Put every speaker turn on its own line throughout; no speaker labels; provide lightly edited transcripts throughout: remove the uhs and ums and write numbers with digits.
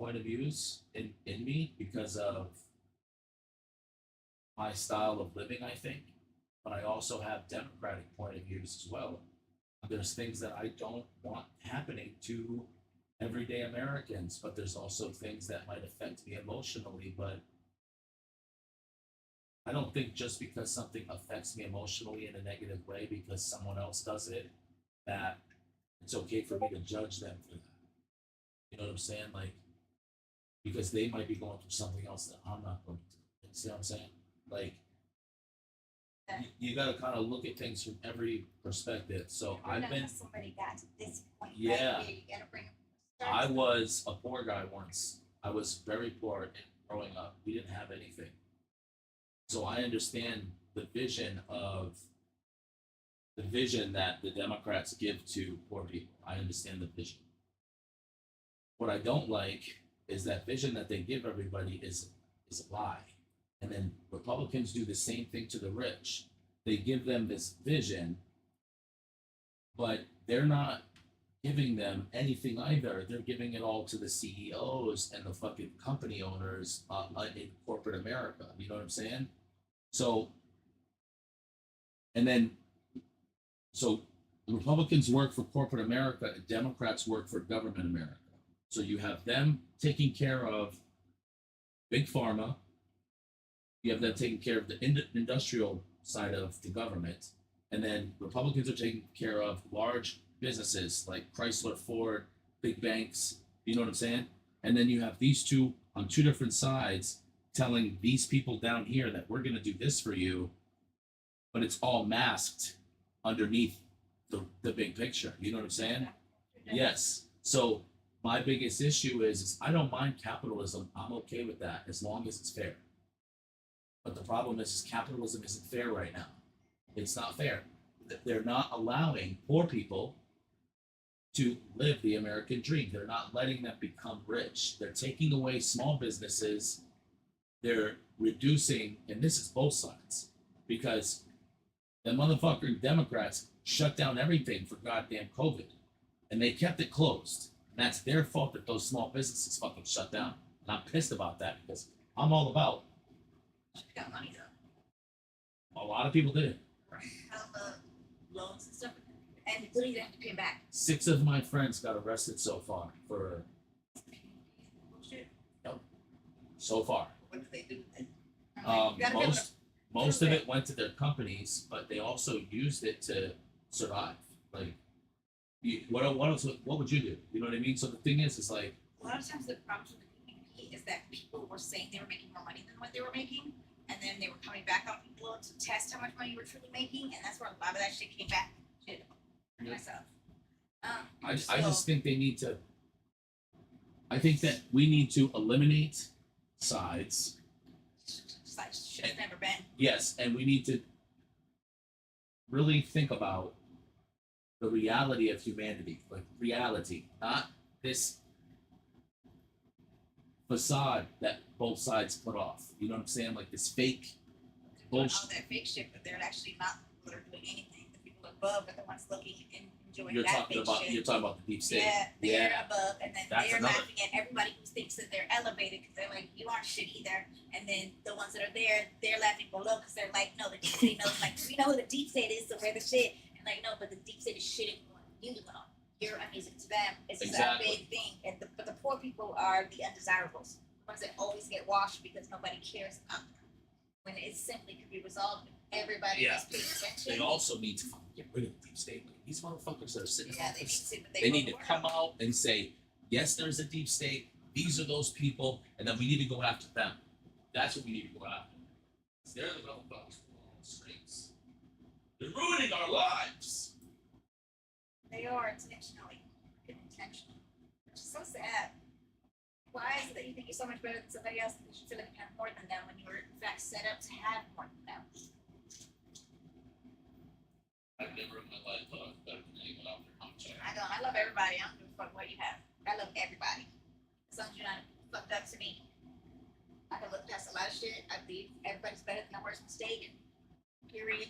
point of views in me because of my style of living, I think. But I also have democratic point of views as well. There's things that I don't want happening to everyday Americans, but there's also things that might affect me emotionally. But I don't think just because something affects me emotionally in a negative way because someone else does it, that it's okay for me to judge them for that. You know what I'm saying? Like, because they might be going through something else that I'm not going through. You see what I'm saying? Like, you got to kind of look at things from every perspective. So I've been,
somebody got to this point,
yeah,
right, where you gotta bring
I was a poor guy once. I was very poor growing up. We didn't have anything. So I understand the vision that the Democrats give to poor people. I understand the vision. What I don't like is that vision that they give everybody is a lie. And then Republicans do the same thing to the rich. They give them this vision, but they're not giving them anything either. They're giving it all to the CEOs and the fucking company owners in corporate America. You know what I'm saying? So, and then, so Republicans work for corporate America and Democrats work for government America. So you have them taking care of big pharma. You have them taking care of the industrial side of the government. And then Republicans are taking care of large businesses like Chrysler, Ford, big banks. You know what I'm saying? And then you have these two on two different sides telling these people down here that we're going to do this for you, but it's all masked underneath the big picture. You know what I'm saying? Yes. So my biggest issue is I don't mind capitalism. I'm okay with that as long as it's fair. But the problem is capitalism isn't fair right now. It's not fair. They're not allowing poor people to live the American dream. They're not letting them become rich. They're taking away small businesses. They're reducing, and this is both sides, because the motherfucking Democrats shut down everything for goddamn COVID, and they kept it closed. And that's their fault that those small businesses fucking shut down. And I'm pissed about that because I'm all about.
got money though.
A lot of people did.
How loans and stuff, and what do you have to pay back?
6 of my friends got arrested so far for.
Bullshit.
Yep. So far.
What did they do?
Most of it went to their companies, but they also used it to survive. Like, what else? What would you do? You know what I mean? So the thing is like
a lot of times the problem with the PPP is that people were saying they were making more money than what they were making, and then they were coming back on people to test how much money you were truly making, and that's where a lot of that shit came back. Shit, myself.
I just think they need to. I think that we need to eliminate sides.
Like should have never been.
Yes, and we need to really think about the reality of humanity, like reality, not this facade that both sides put off. You know what I'm saying? Like this fake bullshit.
All that fake shit, but they're actually not the people that are doing anything. The people above are the ones looking and enjoying
You're
that
talking
fake
about
shit.
You're talking about the deep state.
Yeah, they're above, and then
That's
they're
another.
laughing at everybody who thinks that they're elevated because they're like, you aren't shit either. And then the ones that are there, they're laughing below because they're like, no, the deep state knows. Like, we know who the deep state is, so we're the shit. And like, no, but the deep state is shitting on you though. You're amusing to them. It's
Exactly.
a big thing. And but the poor people are the undesirables, the ones that always get washed because nobody cares about them. When it simply could be resolved if everybody is paying attention.
They also need to get rid of the deep state. Like, these motherfuckers that are sitting in
Yeah, they need
office,
to, but
they need to
won't
come
work.
out and say, yes, there's a deep state. These are those people, and then we need to go after them. That's what we need to go after. They're the motherfuckers who are on the streets. They're ruining our lives.
They are intentionally. Which is so sad. Why is it that you think you're so much better than somebody else because you feel like you have more than them when you were in fact set up to have more than them?
I've never in my life thought I was better than anyone out there.
I don't. I love everybody. I don't give a fuck what you have. I love everybody. As long as you're not fucked up to me. I can look past a lot of shit. I believe everybody's better than the worst mistake. Period.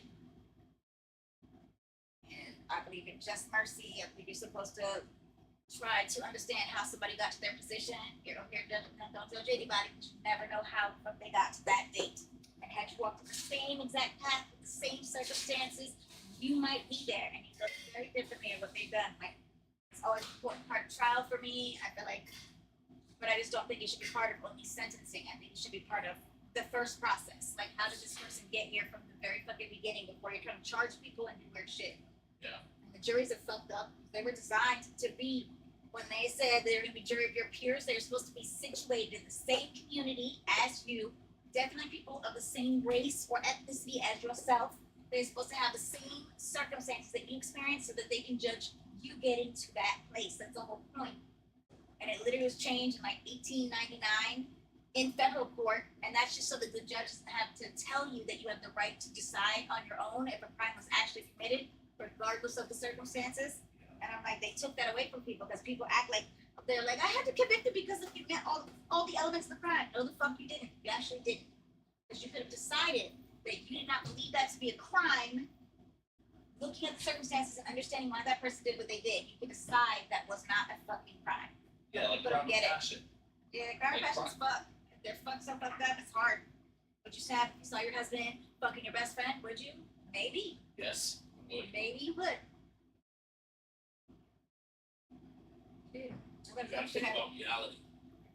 And I believe in just mercy. I believe you're supposed to try to understand how somebody got to their position. Here, don't judge anybody, because you never know how the fuck they got to that date. And had you walked the same exact path with the same circumstances, you might be there, and you look very differently at what they've done. Like, it's always an important part of trial for me. I feel like, but I just don't think it should be part of only sentencing. I think it should be part of the first process. Like, how did this person get here from the very fucking beginning before you're trying to charge people and do weird shit?
Yeah.
And the juries are fucked up. They were designed to be, when they said they're going to be jury of your peers, they're supposed to be situated in the same community as you. Definitely people of the same race or ethnicity as yourself. They're supposed to have the same circumstances that you experience so that they can judge you getting to that place. That's the whole point. And it literally was changed in like 1899 in federal court, and that's just so that the judge doesn't have to tell you that you have the right to decide on your own if a crime was actually committed, regardless of the circumstances. And I'm like, they took that away from people because people act like they're like, I had to convict him because if you met all the elements of the crime. No, the fuck you didn't. You actually didn't, because you could have decided that you did not believe that to be a crime. Looking at the circumstances and understanding why that person did what they did, you could decide that was not a fucking crime.
Yeah, like
People don't get it.
passion.
Yeah, crime
Like
passion's fuck. If they're fucked up like that, it's hard. Would you sad if you saw your husband fucking your best friend? Would you? Maybe.
Yes.
Maybe you would. Dude,
You have to think about reality.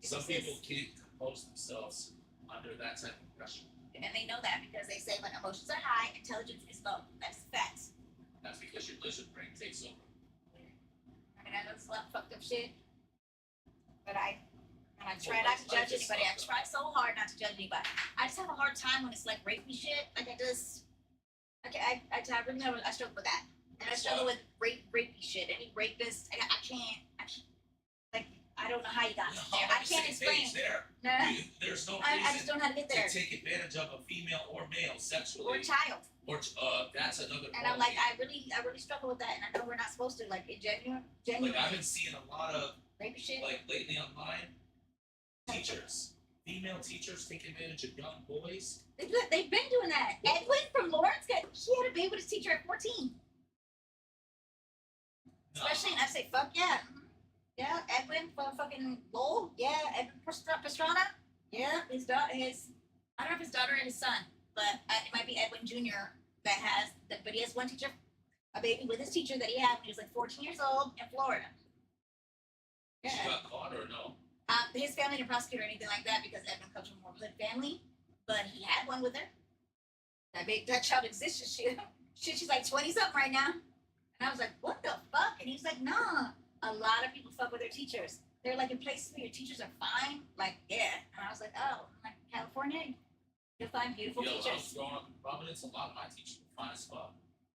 Some people can't compose themselves under that type of pressure.
and they know that because they say when emotions are high, intelligence is low. That's facts.
That's because your lizard brain takes over.
I mean, I know it's a lot of fucked up shit, but I try not to judge anybody. I try so hard not to judge anybody. I just have a hard time when it's like rapey shit. Like I really know I struggle with that, and I struggle with rapey shit. Any rapist, I can't. I don't know how you got there. I can't explain. No,
There's no
I just
reason
don't know how to get there.
to take advantage of a female or male sexually.
Or child.
Or that's another.
And I'm like, I really struggle with that, and I know we're not supposed to. Like, genuine.
Like I've been seeing a lot of
rapey shit.
like lately online. Teachers, female teachers take advantage of young boys.
They've been doing that. Edwin from Lawrence he had a baby with his teacher at 14.
No.
Especially, and I say, fuck yeah. Yeah, Edwin from fucking Lowell. Yeah, Edwin Pastrana. Yeah, I don't know if his daughter and his son, but it might be Edwin Jr. But he has one teacher, a baby with his teacher that he had when he was like 14 years old in Florida. Yeah.
She got caught or no?
His family didn't prosecute or anything like that because Edwin comes from a more good family, but he had one with her. That child exists. She's like 20 something right now. And I was like, what the fuck? And he was like, nah. A lot of people fuck with their teachers. They're like in places where your teachers are fine. Like, yeah. And I was like, oh, like California, you'll find beautiful
I was
teachers.
growing up in Providence, a lot of my teachers were fine as fuck.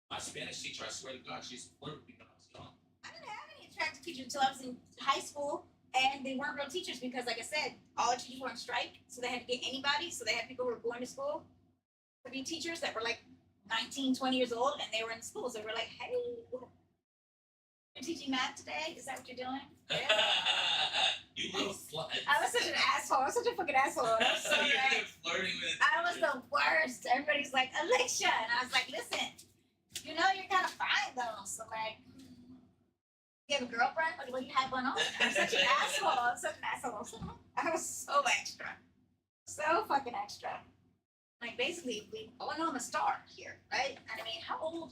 My Spanish teacher, I swear to God, she's flirted with me when I was young.
I didn't have any attractive teachers until I was in high school. And they weren't real teachers because, like I said, all the teachers were on strike. So they had to get anybody. So they had people who were going to school to be teachers that were like 19, 20 years old. And they were in school. So we're like, hey, you're teaching math today? Is that what you're doing? Yeah.
You little slut.
I was such an asshole. I was such a fucking asshole. I was so
You're
mad.
flirting with.
I was the worst. Everybody's like, Alicia. And I was like, listen, you know, you're kind of fine though. So like, you have a girlfriend? What do you have one on? I'm such an asshole. I'm such an asshole. I was so extra. So fucking extra. Like basically, I'm a star here, right? And I mean, how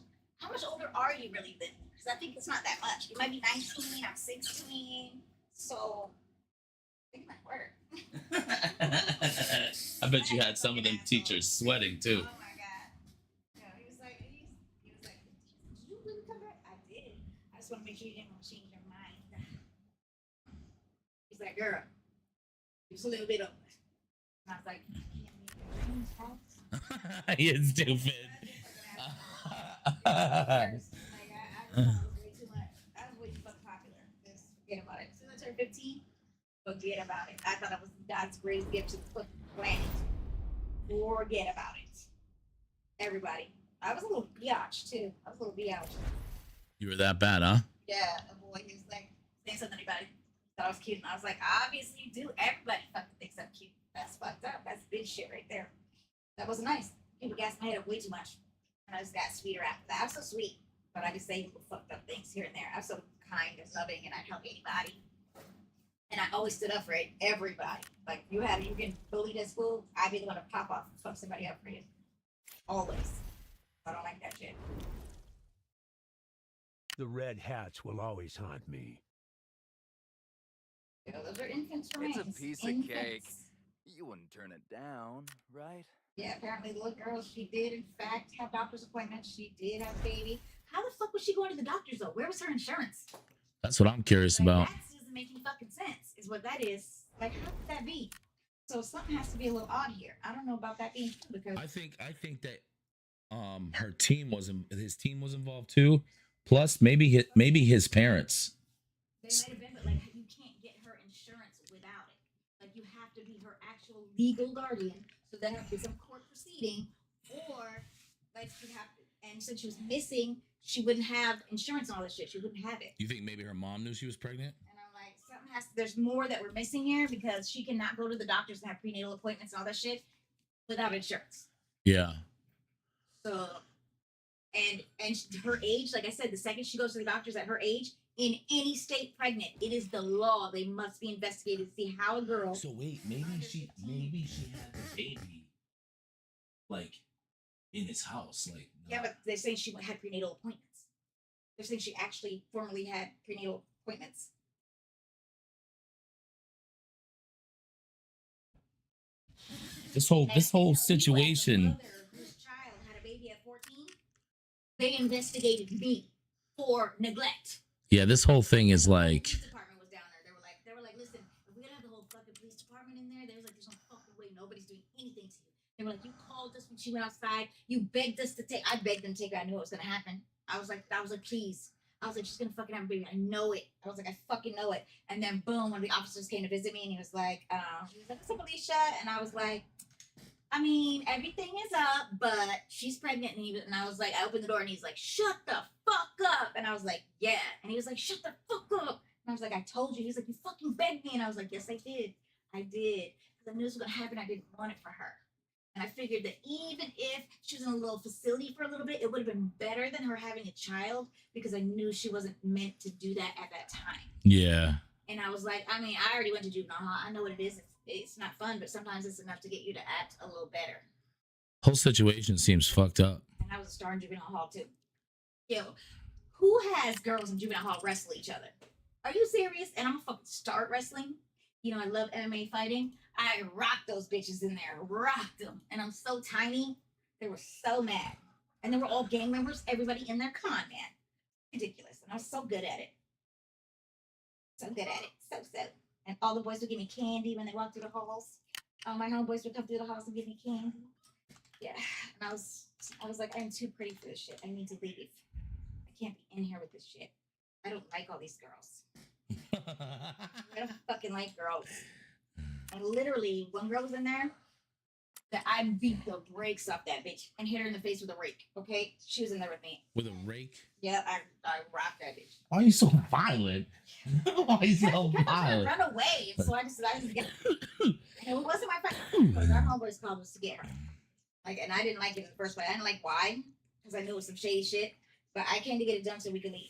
much older are you really than? Because I think it's not that much. You might be 19, I'm 16. So I think it might work.
I bet you had some of them teachers sweating too.
Oh my god. No, he was like, did you really come back? I did. I just want to make sure you didn't want to change your mind. He's like, girl, just a little bit over. And I was like,
You're stupid.
I was way too much. I was way too fucking popular. Just forget about it. As soon as I turned 15, forget about it. I thought I was God's greatest gift to the fucking planet. Forget about it. Everybody. I was a little biatch too.
You were that bad, huh?
Yeah, a boy he was like saying something about it. Thought I was cute, and I was like, obviously you do. Everybody fucking thinks I'm cute. That's fucked up. That's bitch shit right there. That wasn't nice. People gassed my head up way too much, and I just got sweeter after that. I'm so sweet, but I just say fucked up things here and there. I'm so kind and loving, and I'd help anybody. And I always stood up for everybody. Like you get bullied at school, I'd be the one to pop off and fuck somebody up for you. Always. I don't like that shit.
The red hats will always haunt me.
You know, those are infants'
It's a
remains.
piece of cake. You wouldn't turn it down, right?
Yeah, apparently the little girl, she did in fact have doctor's appointments. She did have a baby. How the fuck was she going to the doctors though? Where was her insurance?
That's what I'm curious
Like,
about.
that doesn't make any fucking sense, is what that is. Like, how could that be? So something has to be a little odd here. I don't know about that being true because
I think that her team his team was involved too. Plus maybe his parents.
they might have been, but like you can't get her insurance without it. Like you have to be her actual legal guardian. So there has to be some court proceeding, or like you have to. And since she was missing, she wouldn't have insurance and all this shit. She wouldn't have it.
You think maybe her mom knew she was pregnant?
And I'm like, something has. There's more that we're missing here because she cannot go to the doctors and have prenatal appointments and all that shit without insurance.
Yeah.
So, and her age, like I said, the second she goes to the doctors at her age, in any state pregnant, it is the law. They must be investigated to see how a girl.
So wait, maybe she had the baby like in his house, like
Yeah, but they're saying she had prenatal appointments. They're saying she actually formally had prenatal appointments.
this whole
And if you
situation.
as a mother whose child had a baby at 14, they investigated me for neglect.
Yeah, this whole thing is
The whole
like
police department was down there. They were like, listen, if we don't have the whole fucking police department in there, there's no fucking way nobody's doing anything to you. They were like, you called us when she went outside. You begged us to take. I begged them to take her. I knew it was gonna happen. I was like, please. I was like, she's gonna fucking have a baby. I know it. I was like, I fucking know it. And then boom, when the officers came to visit me, and he was like, what's up, Alicia? And I was like, I mean, everything is up, but she's pregnant. And I was like, I opened the door, and he's like, shut the fuck up. And I was like, yeah. And he was like, shut the fuck up. And I was like, I told you. He's like, you fucking begged me. And I was like, yes, I did. I did. Because I knew this was gonna happen. I didn't want it for her. And I figured that even if she was in a little facility for a little bit, it would have been better than her having a child because I knew she wasn't meant to do that at that time.
yeah.
And I was like, I mean, I already went to juvenile hall. I know what it is. It's not fun, but sometimes it's enough to get you to act a little better.
Whole situation seems fucked up.
And I was a star in juvenile hall too. Yo, who has girls in juvenile hall wrestle each other? Are you serious? And I'm gonna fucking start wrestling. You know, I love MMA fighting. I rocked those bitches in there, rocked them. And I'm so tiny. They were so mad. And they were all gang members, everybody in there. Come on, man. Ridiculous. And I was so good at it. So good at it. So. And all the boys would give me candy when they walked through the halls. All my homeboys would come through the halls and give me candy. Yeah. And I was like, I'm too pretty for this shit. I need to leave. I can't be in here with this shit. I don't like all these girls. I don't fucking like girls. And literally, one girl was in there that I beat the brakes off that bitch and hit her in the face with a rake. Okay, she was in there with me.
With a rake?
Yeah, I rocked that bitch.
Why are you so violent? Why are you so
I was trying to
violent?
run away, so I just get her. And it wasn't my fight. Our homeboys called us to get her. Like, and I didn't like it in the first place. I didn't like why, because I knew it was some shady shit. But I came to get it done so we could leave.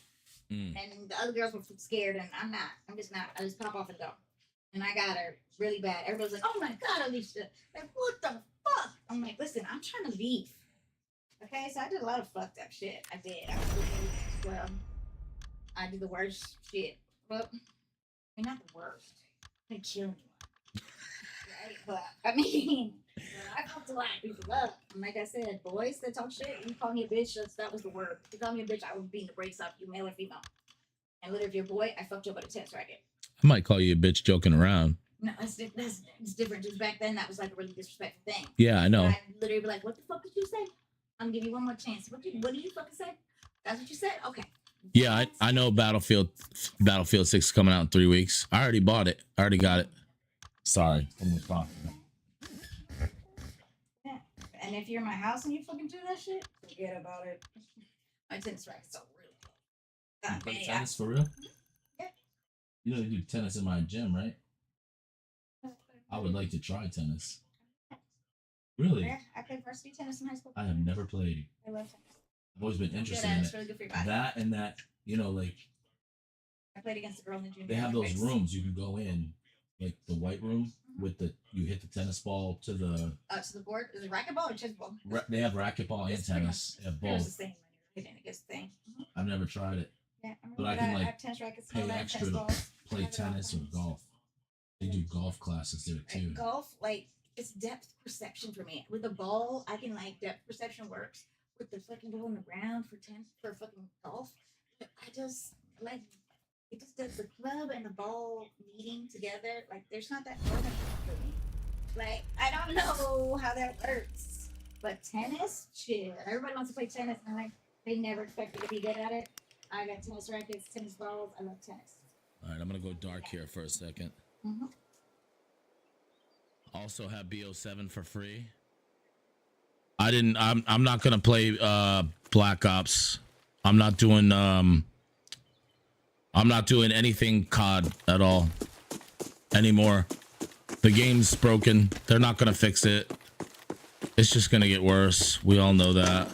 And the other girls were scared, and I'm not. I'm just not. I just pop off and go. And I got her really bad. Everybody's like, oh my God, Alicia. Like, what the fuck? I'm like, listen, I'm trying to leave. Okay, so I did a lot of fucked up shit. I did. I was really, well, I did the worst shit. Well, I mean, not the worst. I didn't kill anyone. Right? But, I mean, I fucked a lot of people up. And like I said, boys that talk shit, you call me a bitch, that was the word. If you call me a bitch, I would beat the brakes off you, male or female. And literally, if you're a boy, I fucked you up at a test right there.
I might call you a bitch joking around.
No, it's different. Just back then, that was like a really disrespectful thing.
Yeah, I know.
And I'd literally be like, what the fuck did you say? I'm gonna give you one more chance. What did you fucking say? That's what you said? Okay.
Yeah, I know Battlefield 6 is coming out in 3 weeks. I already bought it. I already got it. Sorry.
Yeah. And if you're in my house and you fucking do that shit, forget about it. My tennis racket's so really close.
Play tennis for real?
Yeah.
You know they do tennis in my gym, right? I would like to try tennis. Really?
Yeah, I played varsity tennis in high school.
I have never played.
I love tennis.
I've always been
Good
interested
at it.
in
It's
it.
really good for your body.
That and that, you know, like
I played against a girl in the junior
They have those
Olympics.
rooms you can go in, like the white room with you hit the tennis ball to the.
To the board. Is it racquetball or chessball?
They have racquetball and
It's pretty
tennis. They have
It was the
both.
same when you're hitting against the thing.
I've never tried it.
Yeah,
But I
remember
can,
that.
like,
have tennis rackets,
Pay
all that,
extra
tennis
to
balls.
play
Have it all
tennis or
kinds.
golf. They do golf classes there too.
Like, golf, like it's depth perception for me. With the ball, I can like depth perception works. With the fucking ball on the ground for fucking golf, but I just like it just does the club and the ball meeting together. Like there's not that moment for me. Like I don't know how that works. But tennis, shit. Everybody wants to play tennis, and like they never expect me to be good at it. I got tennis rackets, tennis balls. I love tennis.
All right, I'm gonna go dark here for a second.
Mm-hmm.
Also have BO7 for free. I'm not gonna play Black Ops. I'm not doing anything COD at all anymore. The game's broken. They're not gonna fix it. It's just gonna get worse. We all know that.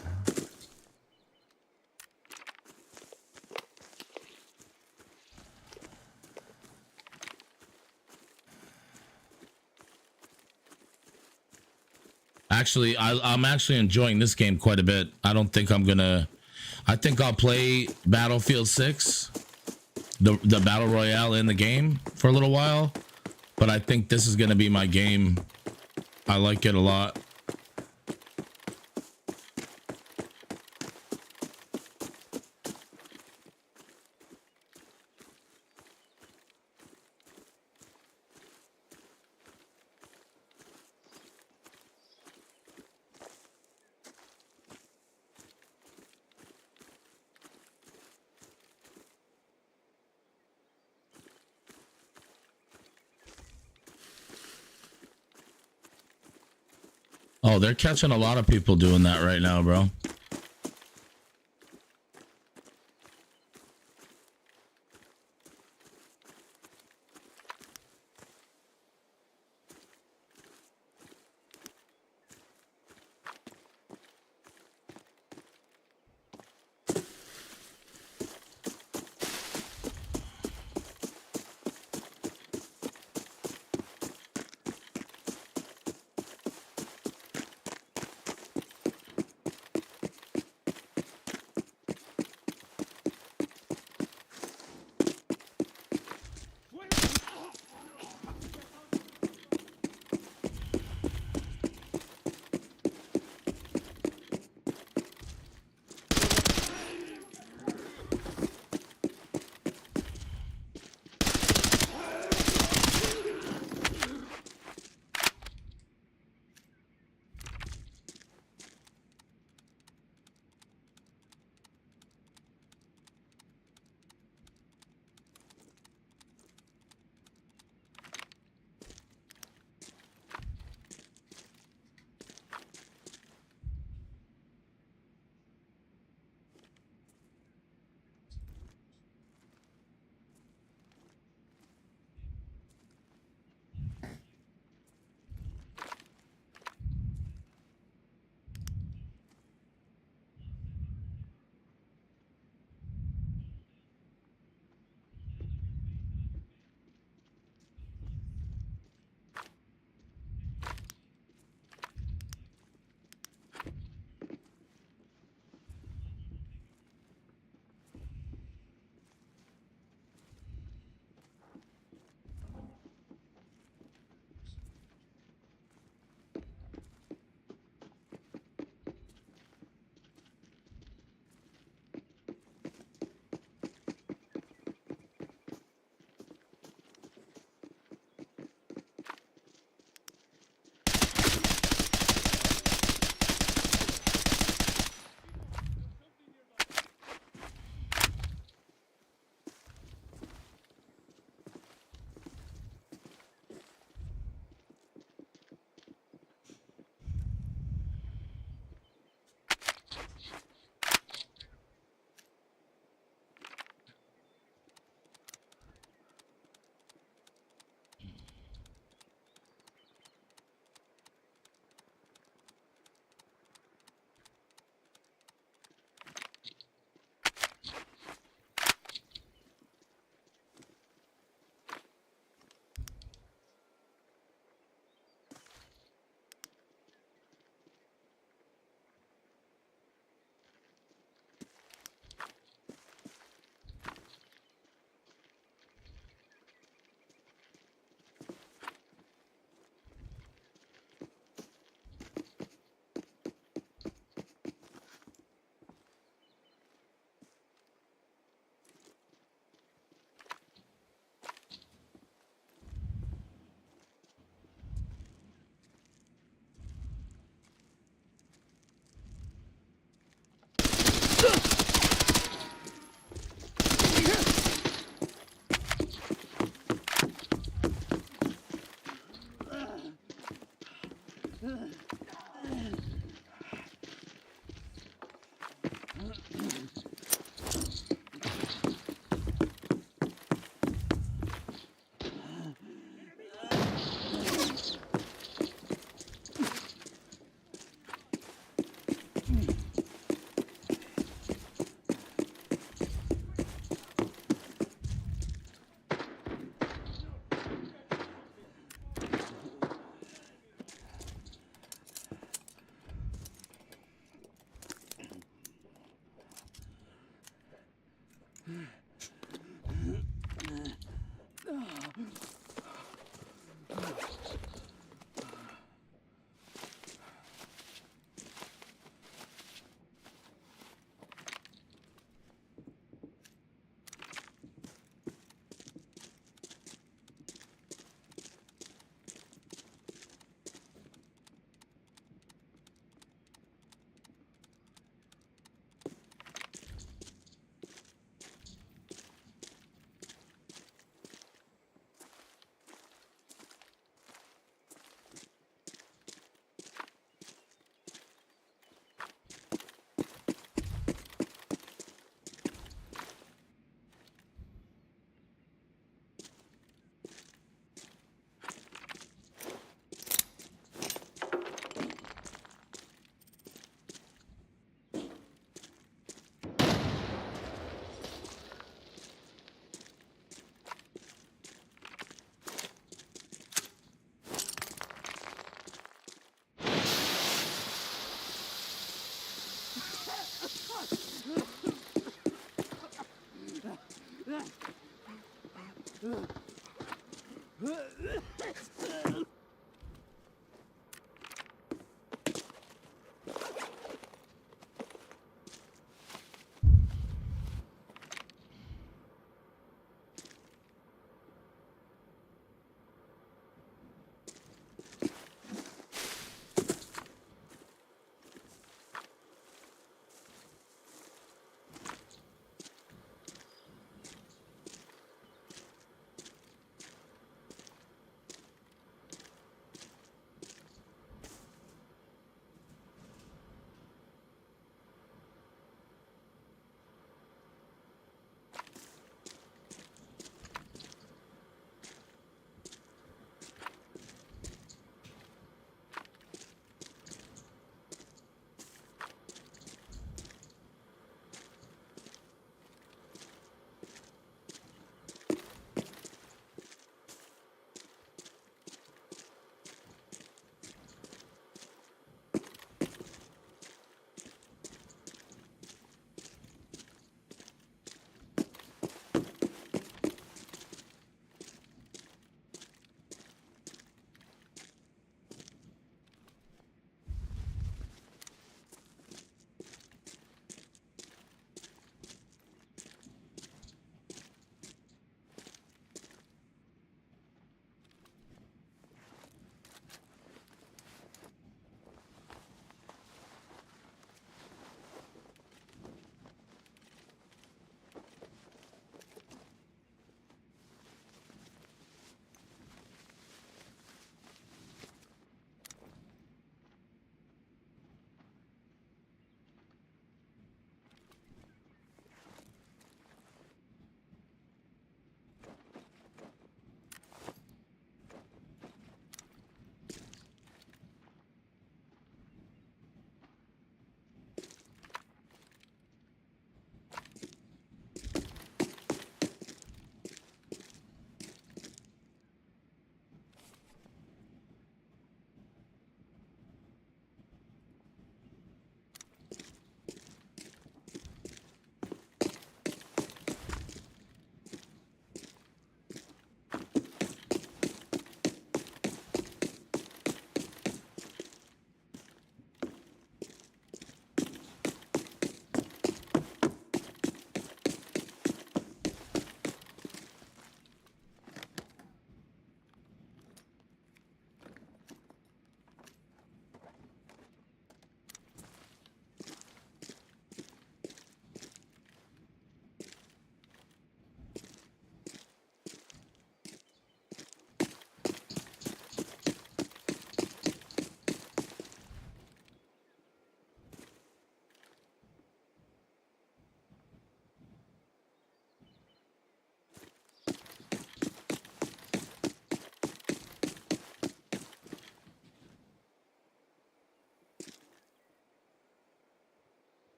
Actually, I'm actually enjoying this game quite a bit. I don't think I'm gonna. I think I'll play Battlefield 6, the battle royale in the game for a little while. But I think this is gonna be my game. I like it a lot. Oh, they're catching a lot of people doing that right now, bro.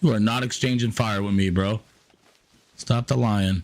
You are not exchanging fire with me, bro. Stop the lying.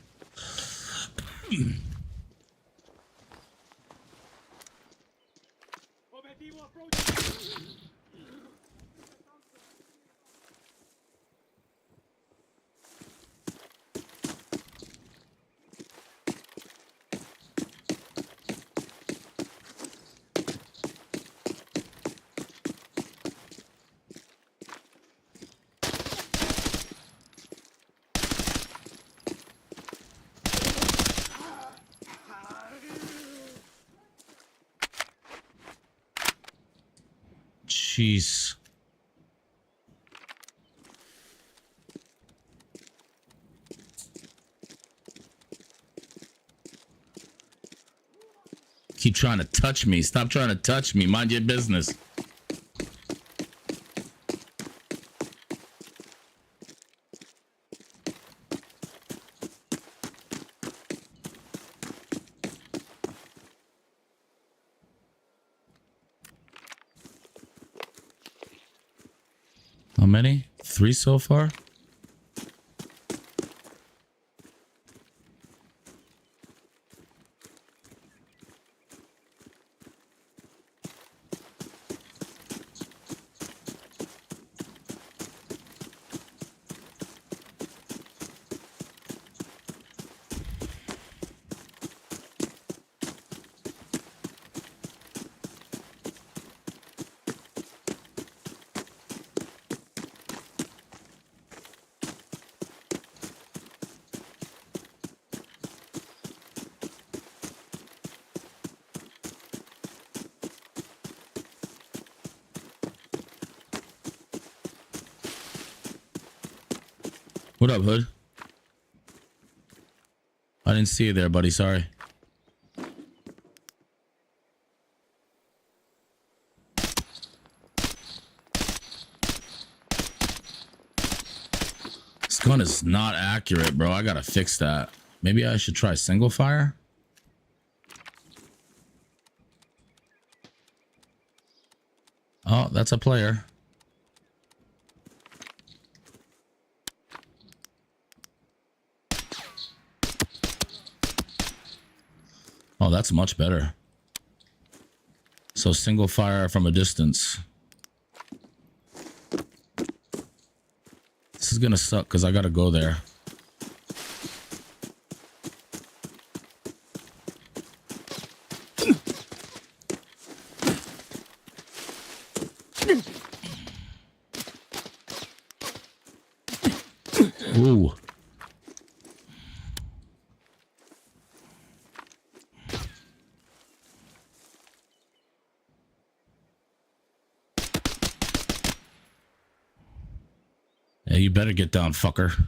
Jeez. Keep trying to touch me. Stop trying to touch me. Mind your business. How many? 3 so far? What up, Hood? I didn't see you there, buddy. Sorry. This gun is not accurate, bro. I gotta fix that. Maybe I should try single fire. Oh, that's a player. Oh, that's much better. So single fire from a distance. This is gonna suck because I gotta go there. Ooh. Yeah, you better get down, fucker.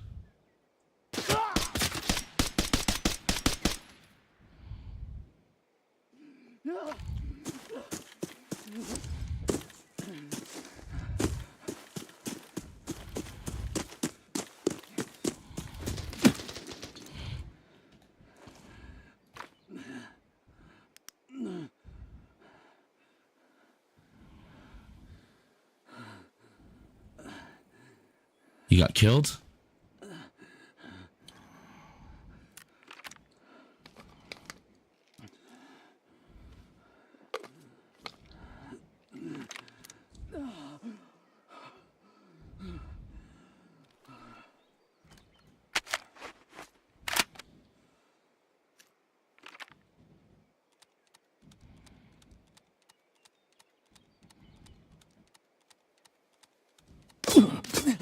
You got killed?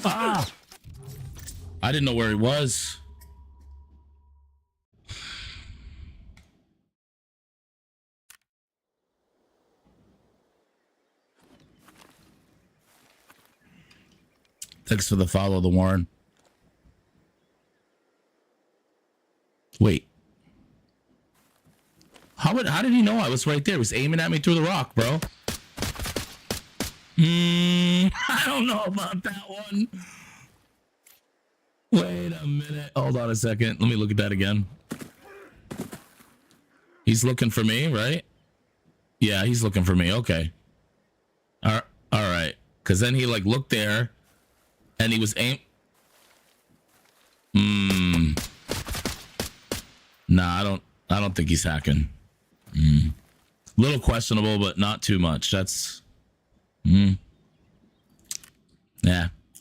Ah! I didn't know where he was. Thanks for the follow, the Warren. Wait. How did he know I was right there? He was aiming at me through the rock, bro. I don't know about that one. Wait a minute. Hold on a second. Let me look at that again. He's looking for me, right? Yeah, he's looking for me. Okay. All right. Because then he like looked there and he was Nah, I don't think he's hacking. Little questionable, but not too much. That's yeah,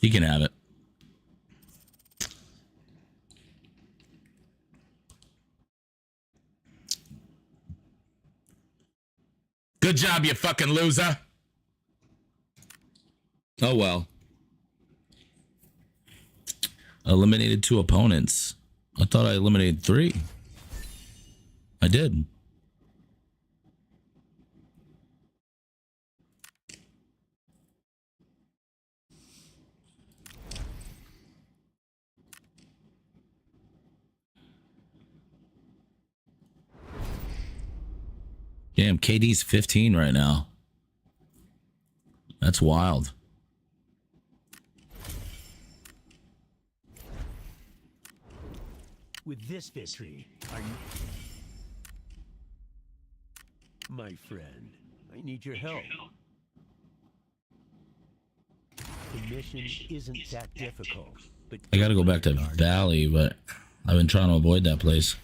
he can have it. Good job, you fucking loser. Oh well. Eliminated 2 opponents. I thought I eliminated 3. I did. Damn, KD's 15 right now. That's wild.
With this victory, are you... My friend, I need your help. The mission isn't that difficult, but
I gotta go back to Valley, but I've been trying to avoid that place.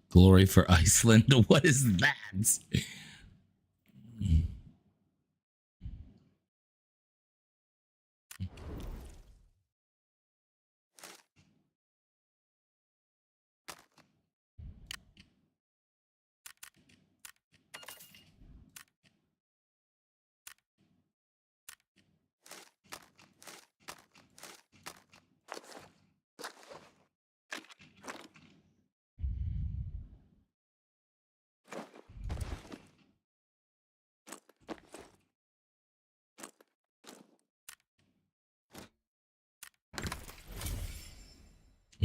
Glory for Iceland. What is that?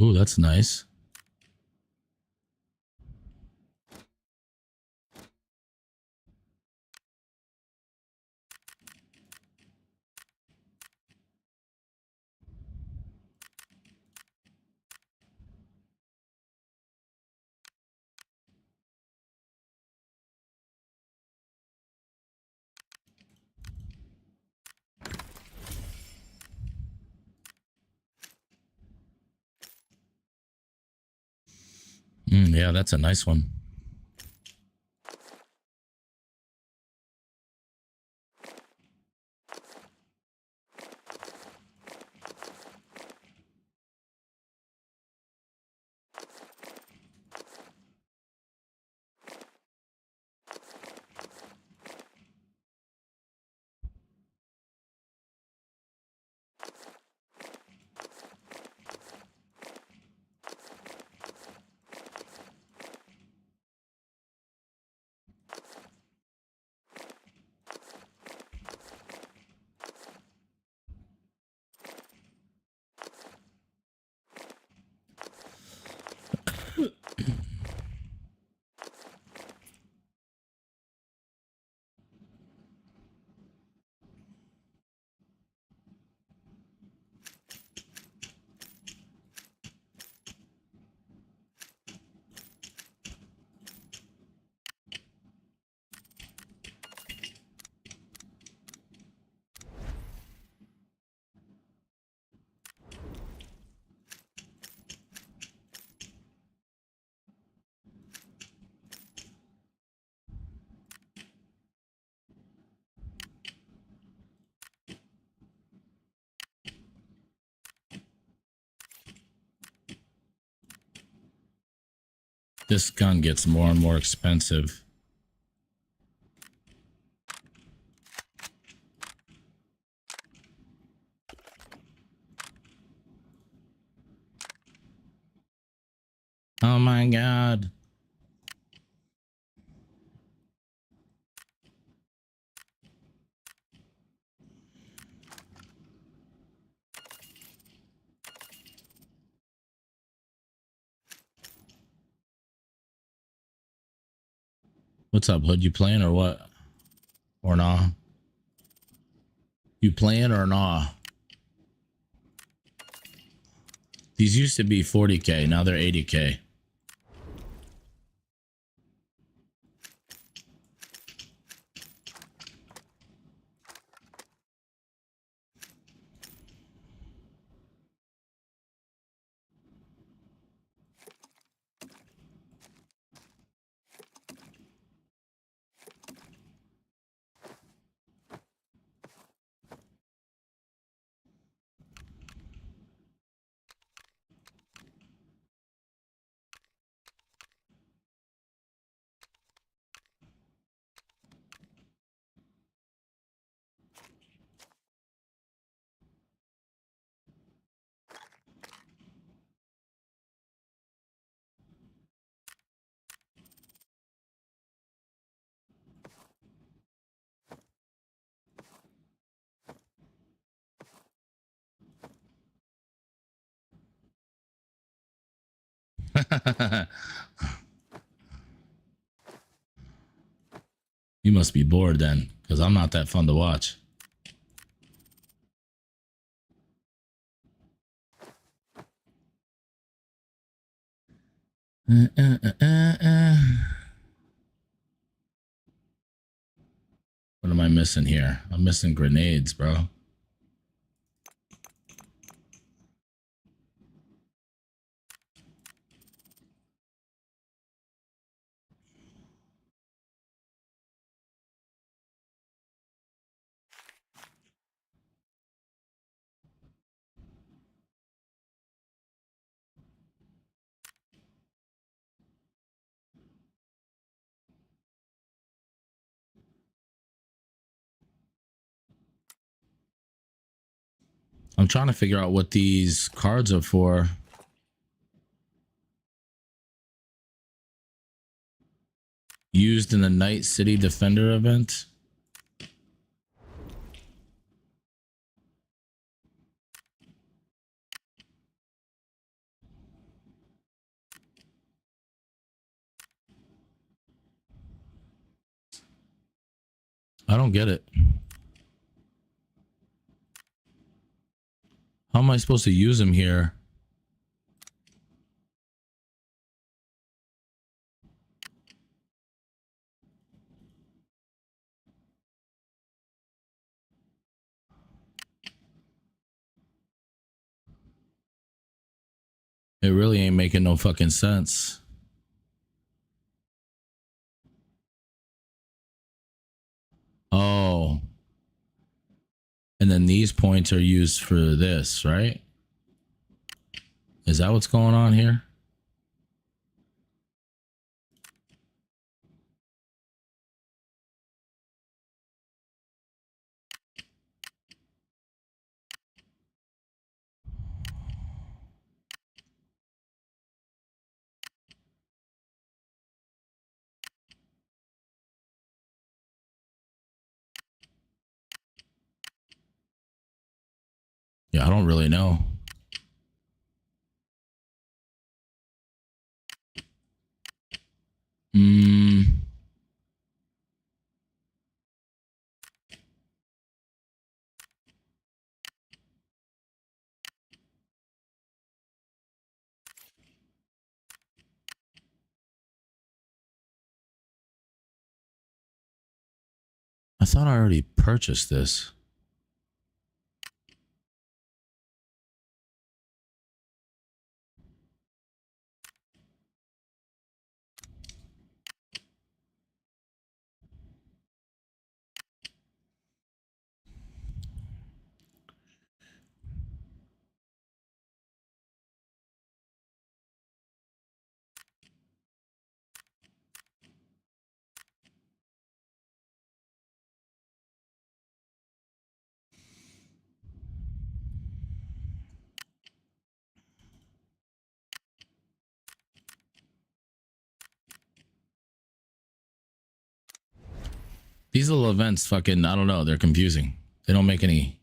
Ooh, that's nice. Yeah, that's a nice one. This gun gets more and more expensive. Oh my god. What's up, Hood? You playing or what? Or nah? You playing or nah? These used to be 40K. Now they're 80K. You must be bored then, because I'm not that fun to watch. What am I missing here? I'm missing grenades, bro. I'm trying to figure out what these cards are for. Used in the Night City Defender event. I don't get it. How am I supposed to use them here? It really ain't making no fucking sense. Oh. And then these points are used for this, right? Is that what's going on here? Yeah, I don't really know. I thought I already purchased this. These little events fucking, I don't know, they're confusing. They don't make any...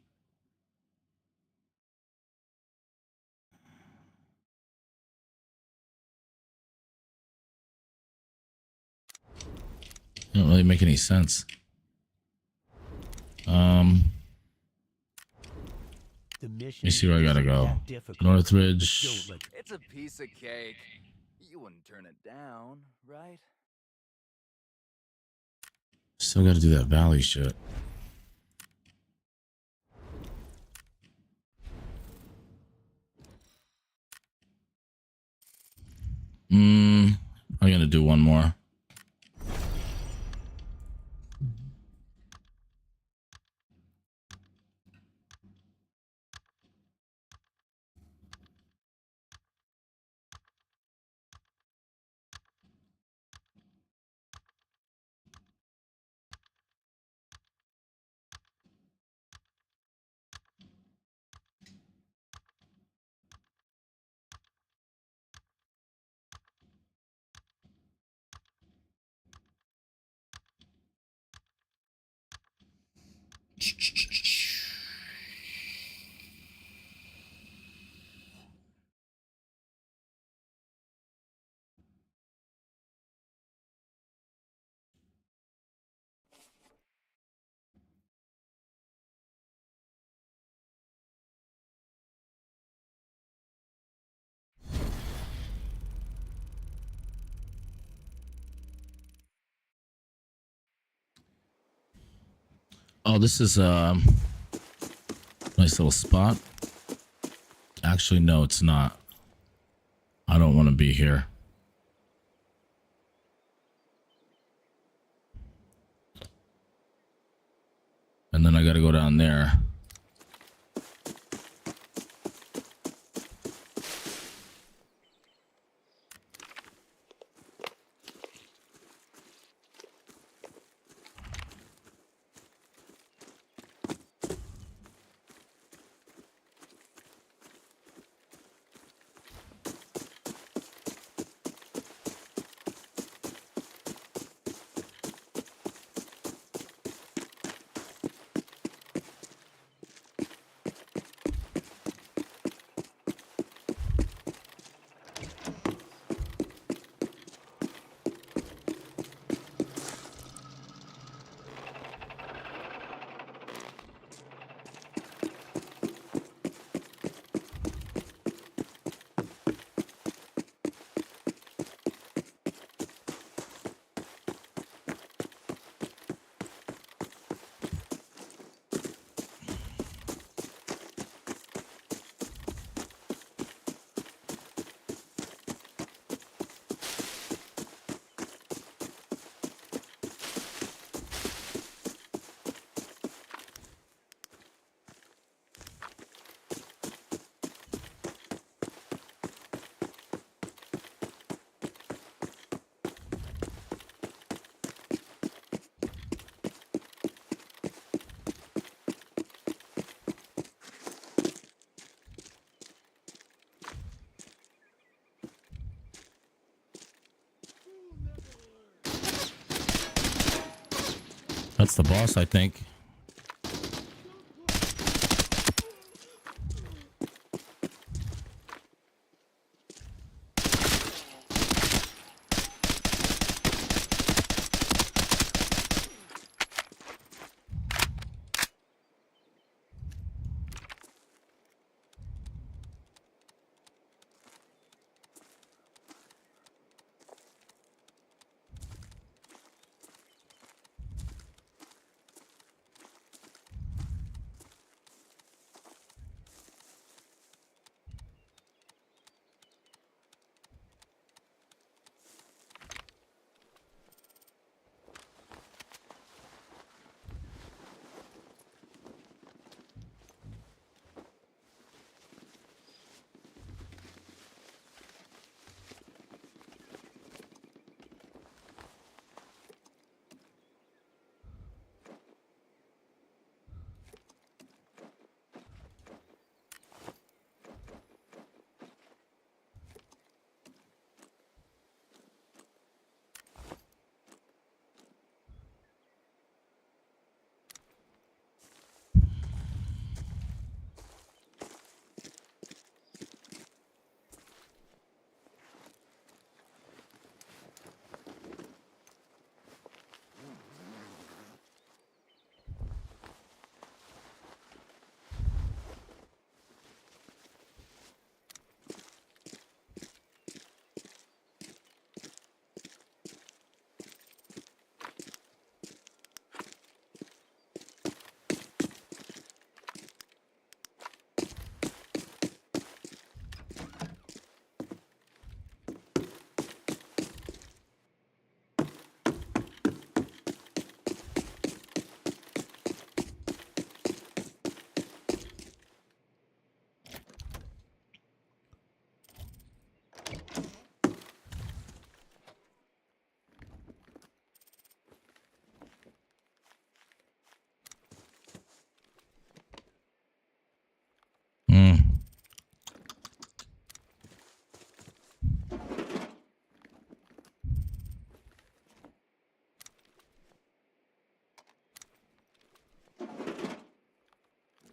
They don't really make any sense.
The mission
Let me see where I gotta
isn't
go.
that difficult,
Northridge.
but don't let
It's a piece of cake. You wouldn't turn it down, right?
Still gotta do that valley shit. I'm gonna do one more. Oh, this is a nice little spot. Actually, no, it's not. I don't want to be here. And then I gotta go down there. That's the boss, I think.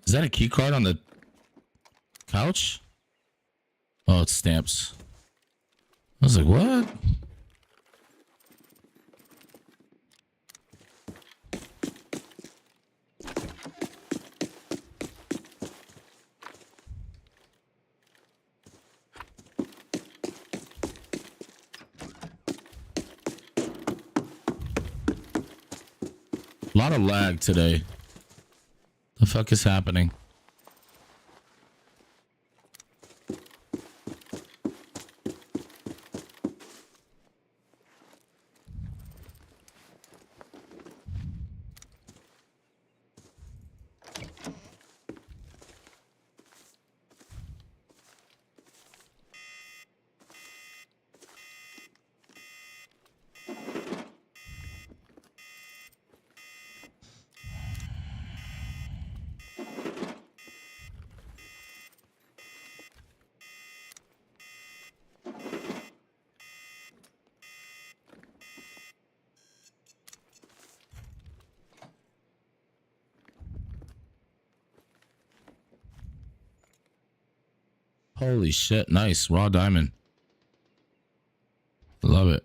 Is that a key card on the couch? Oh, it's stamps. I was like, what? A lot of lag today. The fuck is happening? Holy shit, nice. Raw diamond. Love it.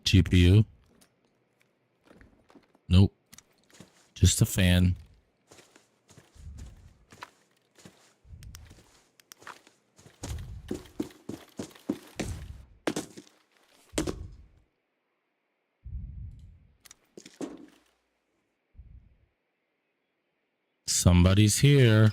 GPU. Nope. Just a fan. Somebody's here.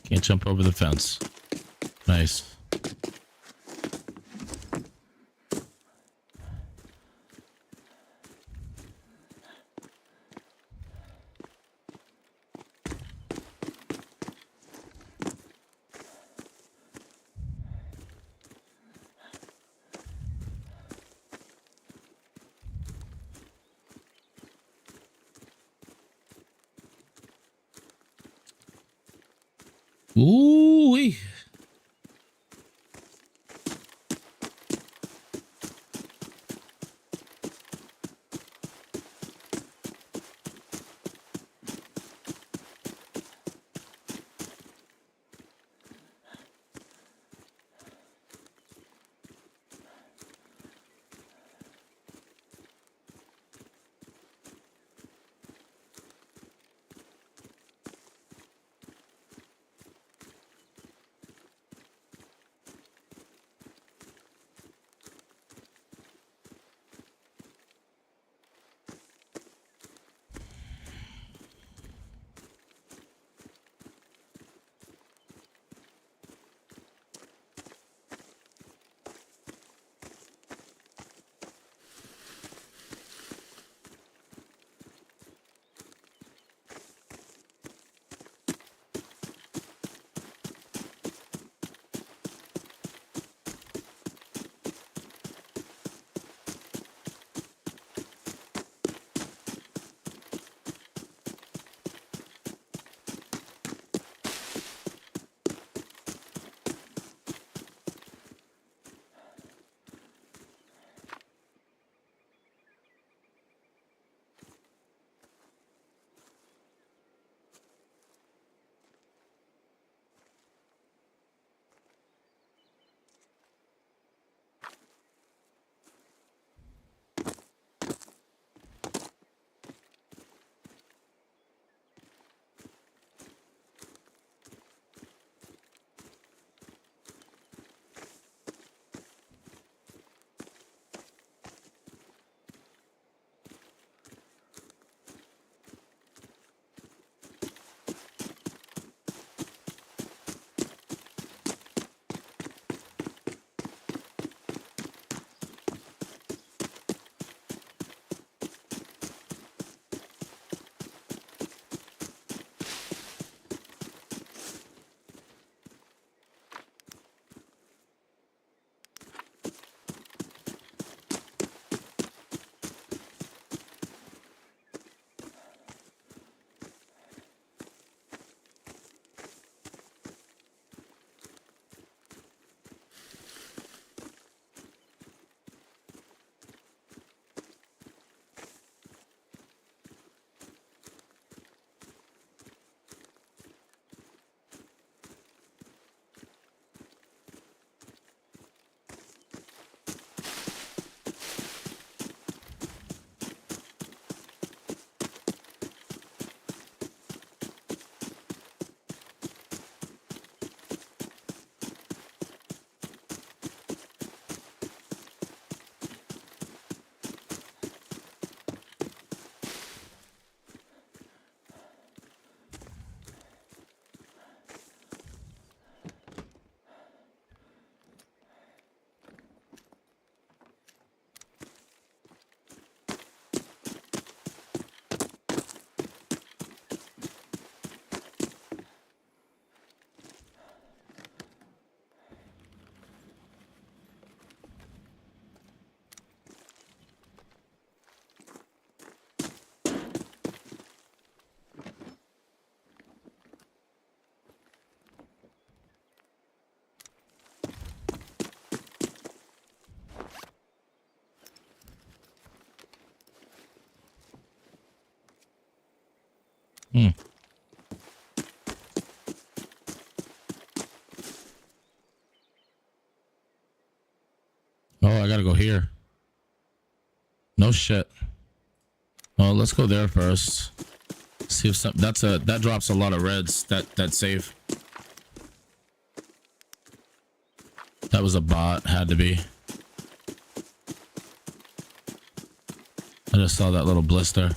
Can't jump over the fence. Nice. Ooh-wee. Hmm. Oh, I gotta go here. No shit. Oh, let's go there first. See if some that drops a lot of reds. That safe. That was a bot. Had to be. I just saw that little blister.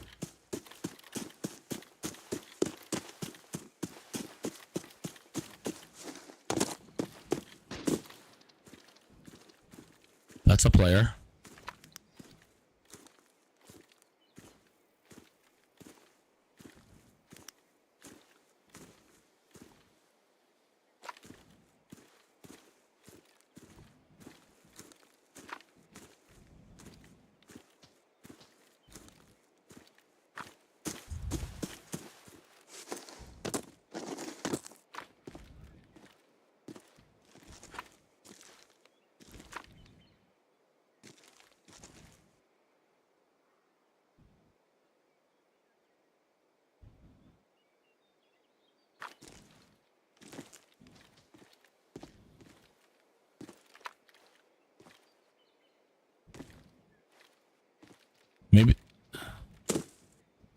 That's a player.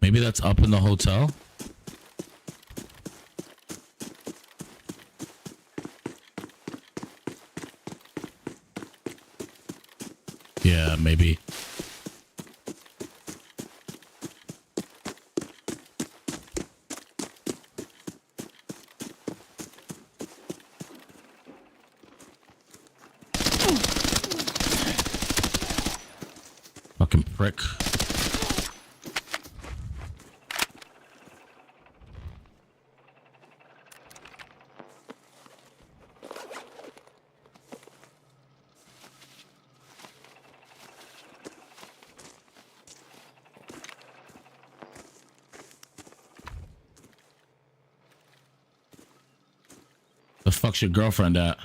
Maybe that's up in the hotel. Yeah, maybe. Fucking prick. The fuck's your girlfriend at?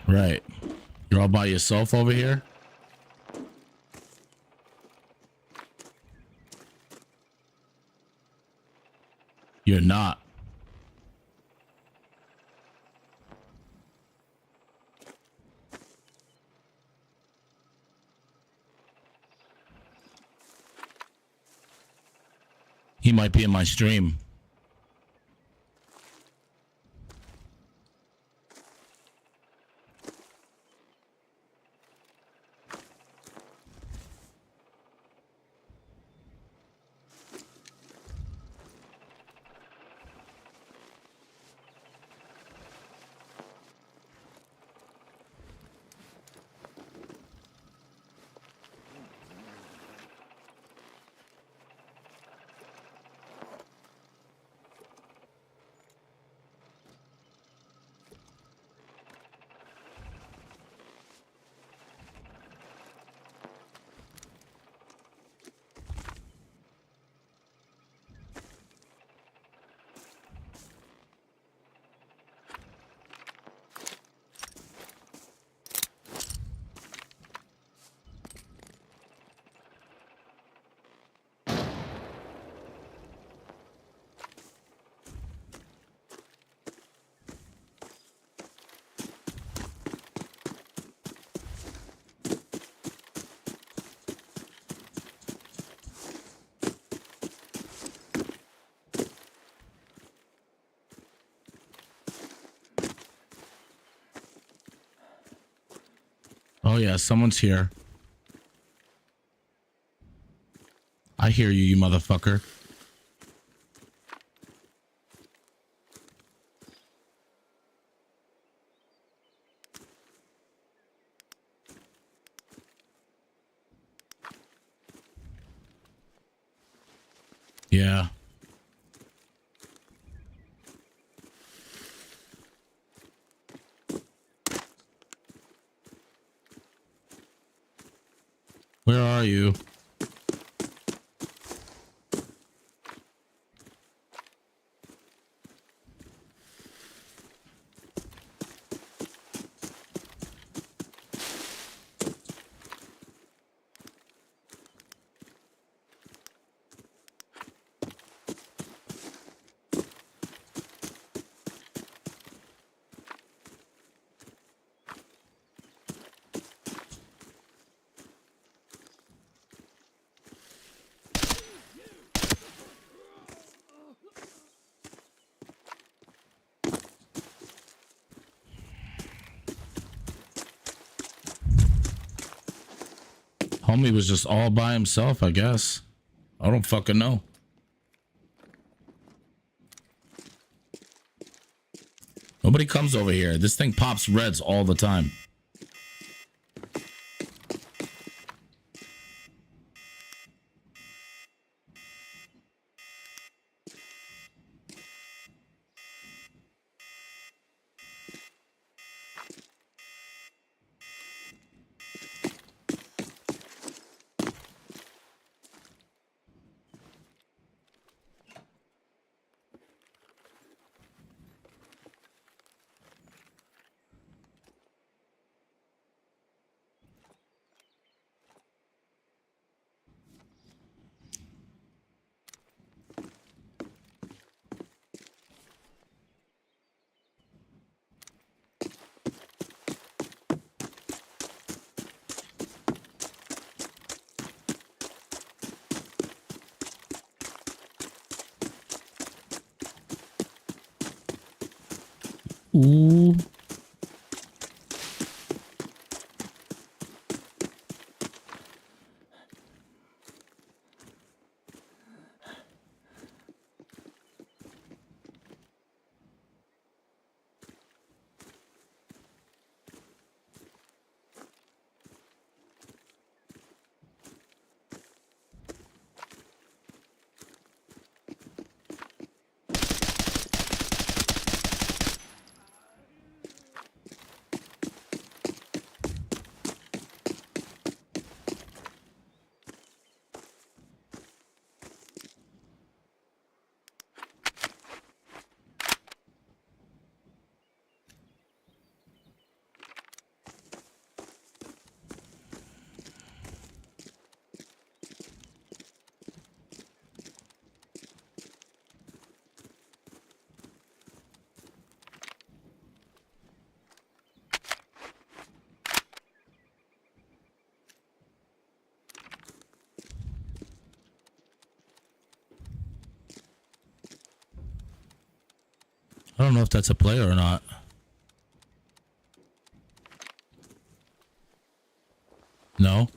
Right. You're all by yourself over here? You're not. He might be in my stream. Oh yeah, someone's here. I hear you, you motherfucker. Yeah. Where are you? Homie was just all by himself, I guess. I don't fucking know. Nobody comes over here. This thing pops reds all the time. Ooh. I don't know if that's a player or not. No.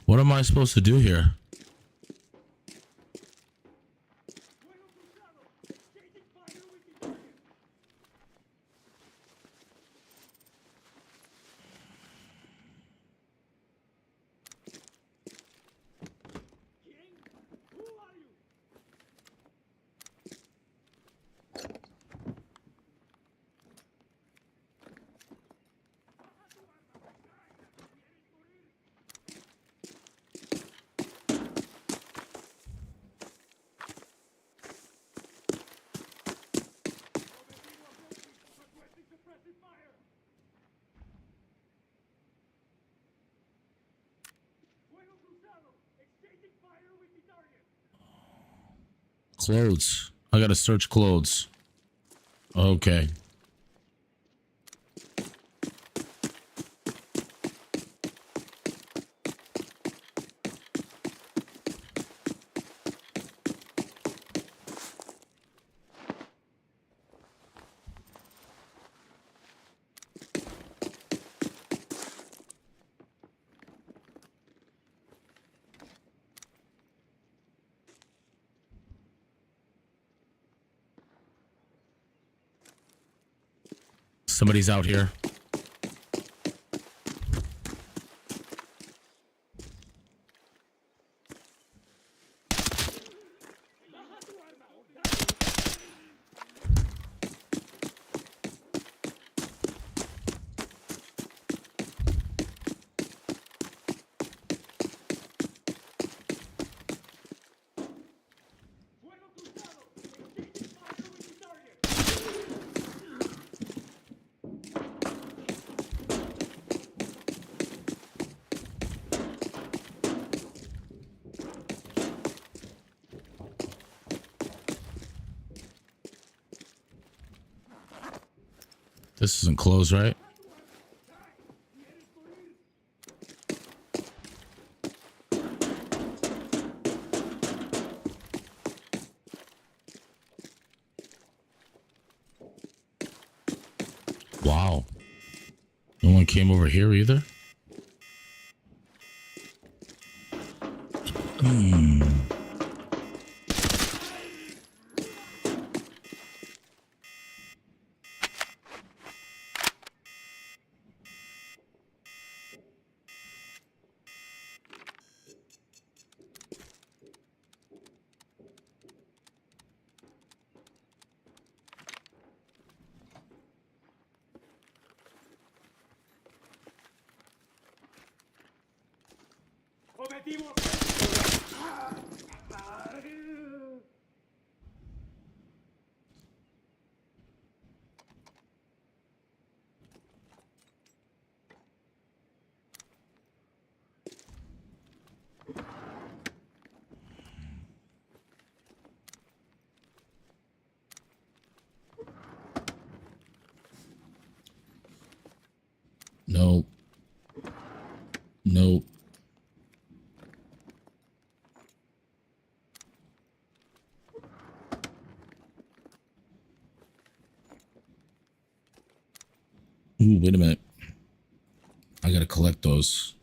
What am I supposed to do here? Clothes. I gotta search clothes. Okay. Somebody's out here. This isn't closed, right? Wow. No one came over here either? Hmm. Nope. Nope. Ooh, wait a minute. I gotta collect those.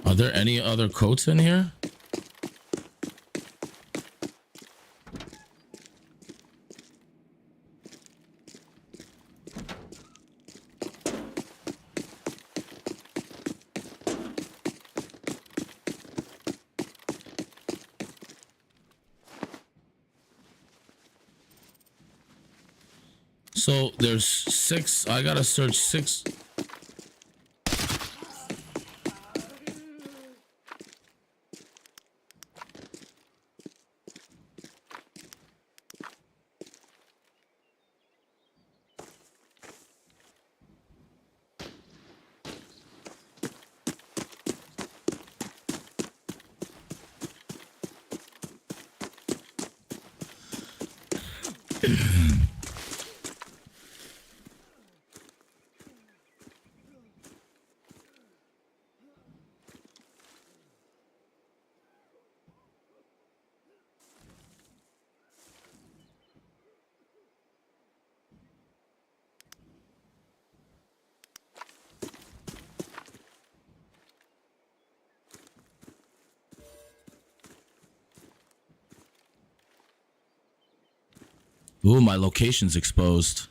Are there any other coats in here? So there's 6. I gotta search 6. Ooh, my location's exposed.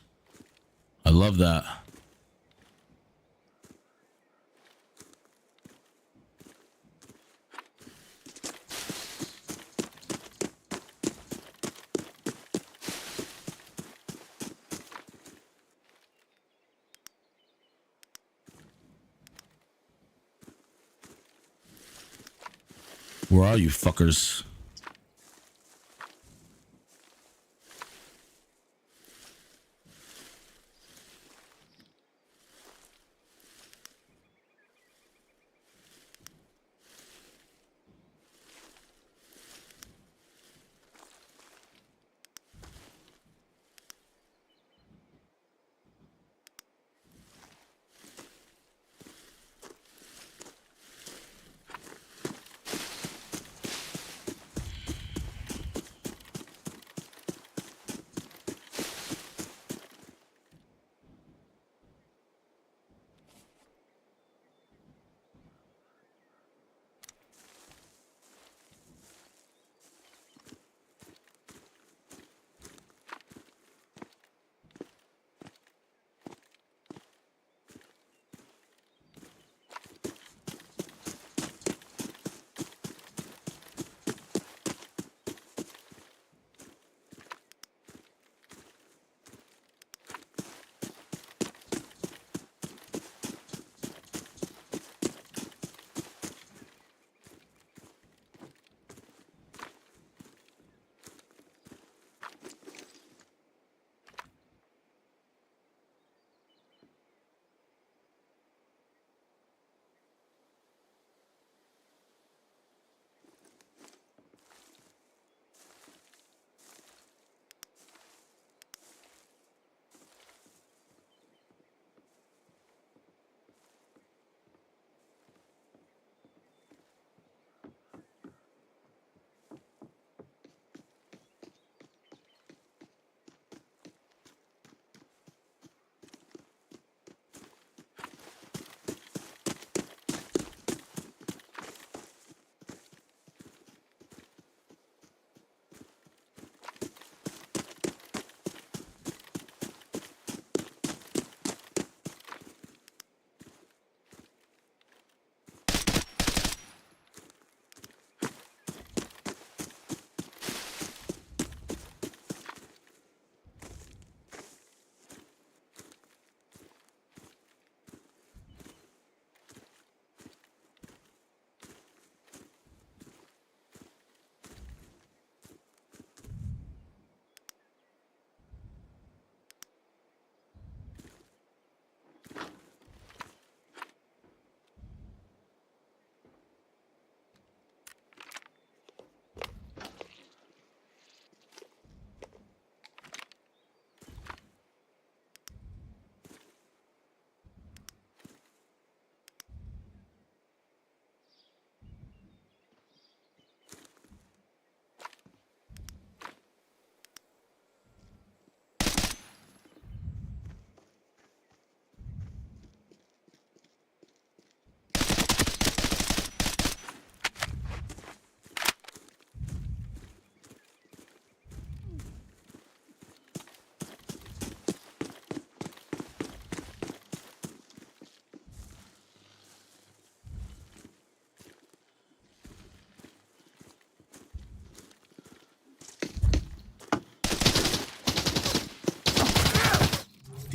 I love that. Where are you fuckers?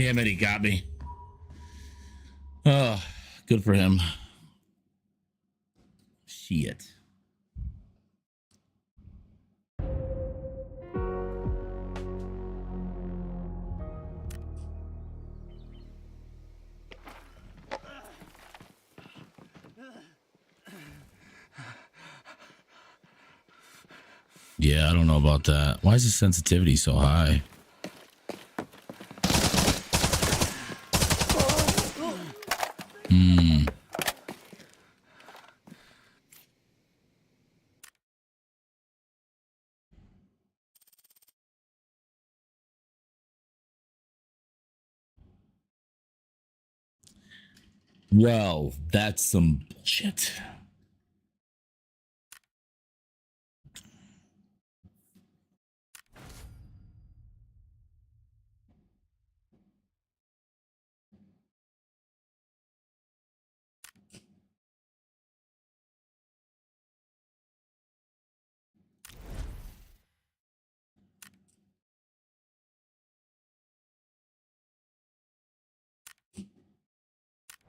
Damn it, he got me. Oh, good for him. Shit. Yeah, I don't know about that. Why is the sensitivity so high? Hmm. Well, that's some bullshit.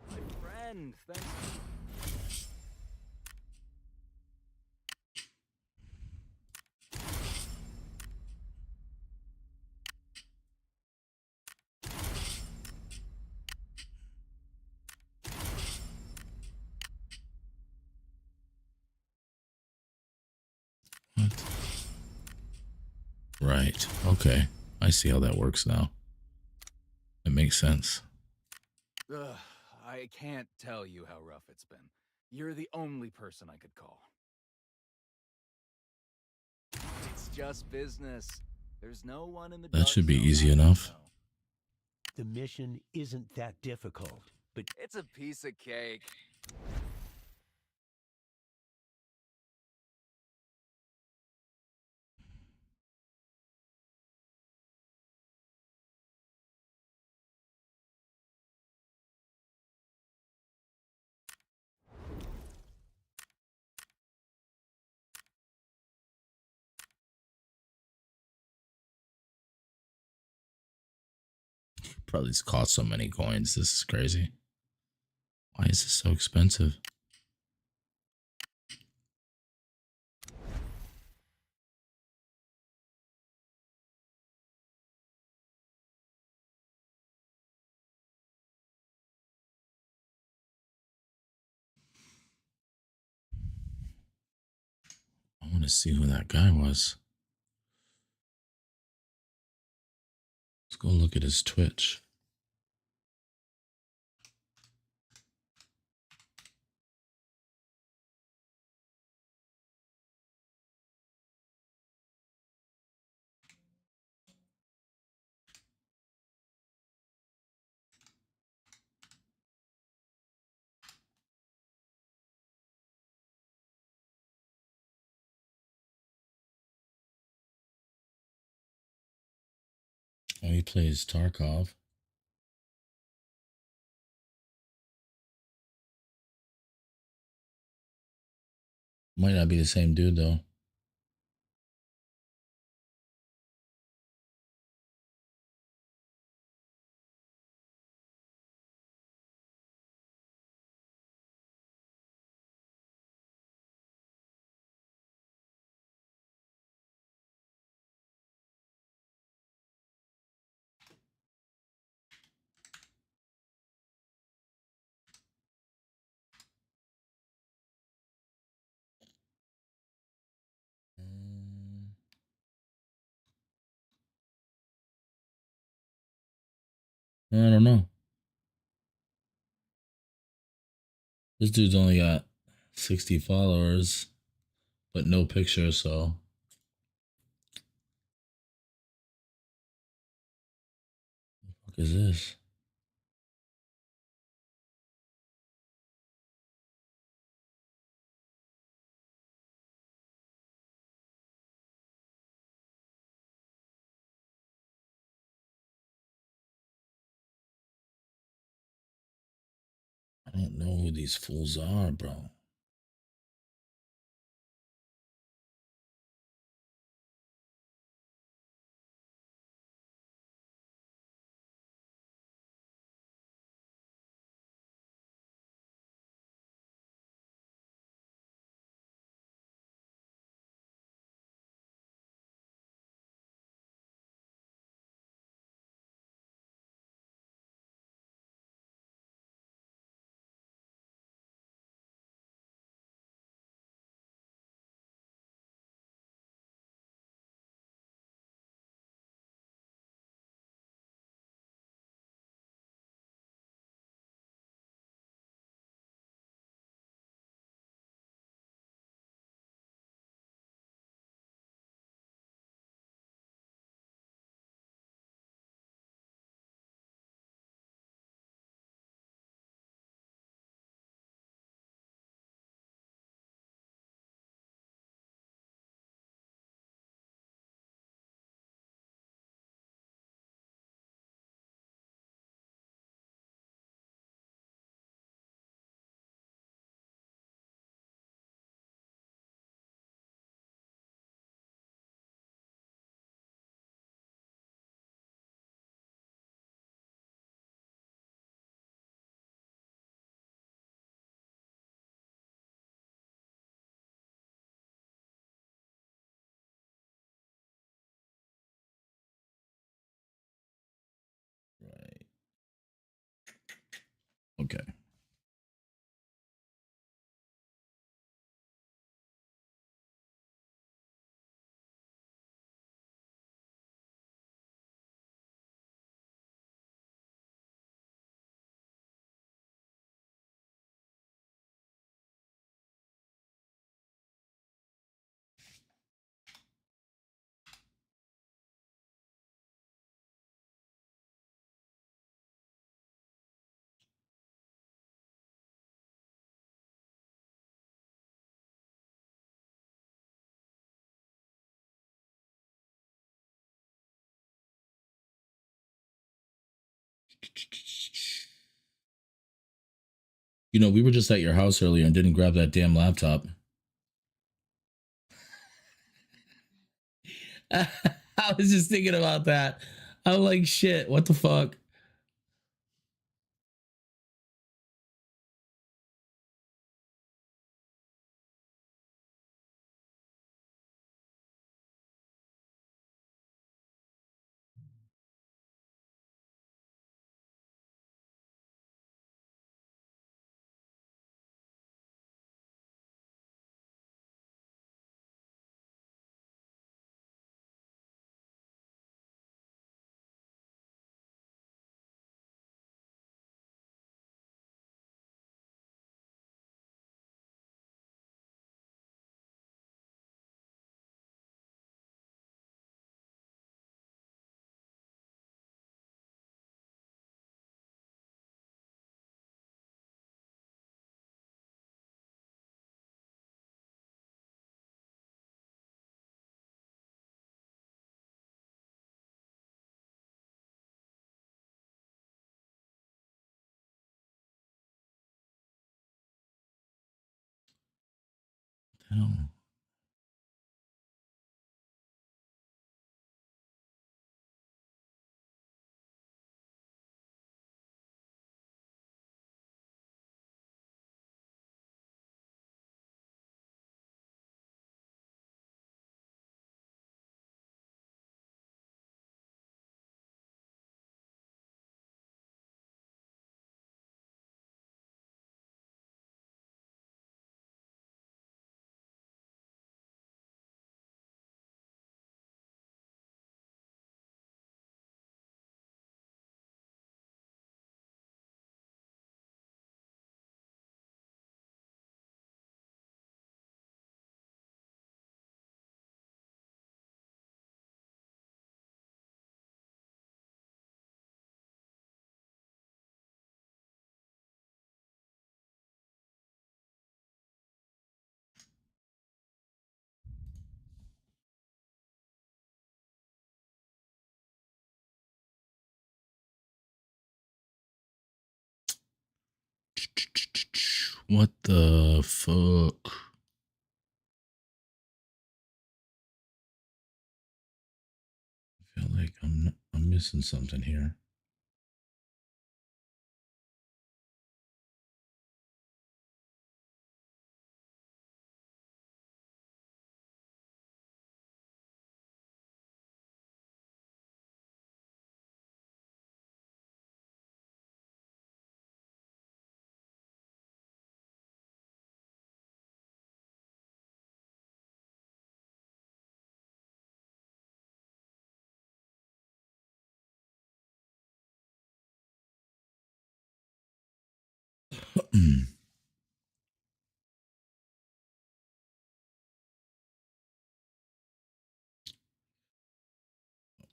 My friend, thanks.
What? Right. Okay. I see how that works now. It makes sense.
Ugh, I can't tell you how rough it's been. You're the only person I could call. It's just business. There's no one in the
That
dark
should be
zone
easy
I don't
enough.
know.
The mission isn't that difficult, but
It's a piece of cake.
Probably just cost so many coins. This is crazy. Why is this so expensive? I want to see who that guy was. Let's go look at his Twitch. Oh, he plays Tarkov. Might not be the same dude though. I don't know. This dude's only got 60 followers, but no picture, so what the fuck is this? I don't know who these fools are, bro. Okay. You know, we were just at your house earlier and didn't grab that damn laptop. I was just thinking about that. I'm like, shit, what the fuck? Hell. What the fuck? I feel like I'm missing something here.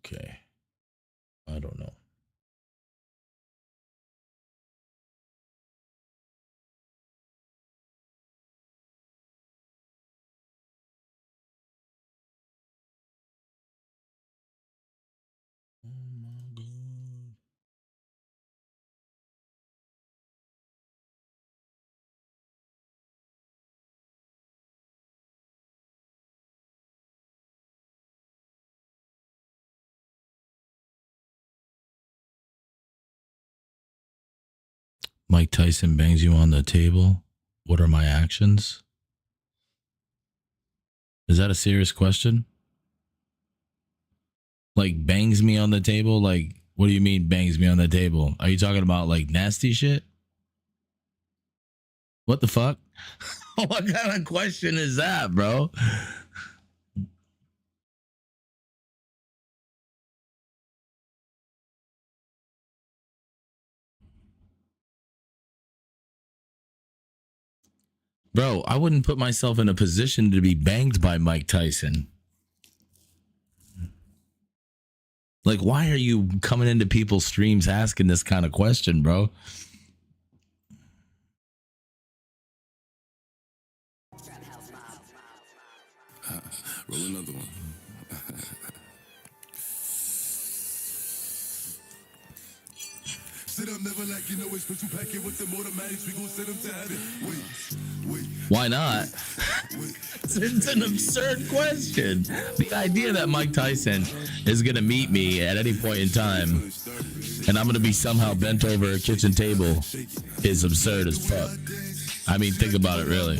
Okay. I don't know. Oh my god. Mike Tyson bangs you on the table. What are my actions? Is that a serious question? Like bangs me on the table? Like, what do you mean bangs me on the table? Are you talking about like nasty shit? What the fuck? What kind of question is that, bro? Bro, I wouldn't put myself in a position to be banged by Mike Tyson. Like, why are you coming into people's streams asking this kind of question, bro?
Roll another one. Sit up, never like you know it's special packet with them automatics. We gon' set them to heaven. Wait.
Why not? It's an absurd question. The idea that Mike Tyson is going to meet me at any point in time and I'm going to be somehow bent over a kitchen table is absurd as fuck. I mean, think about it, really.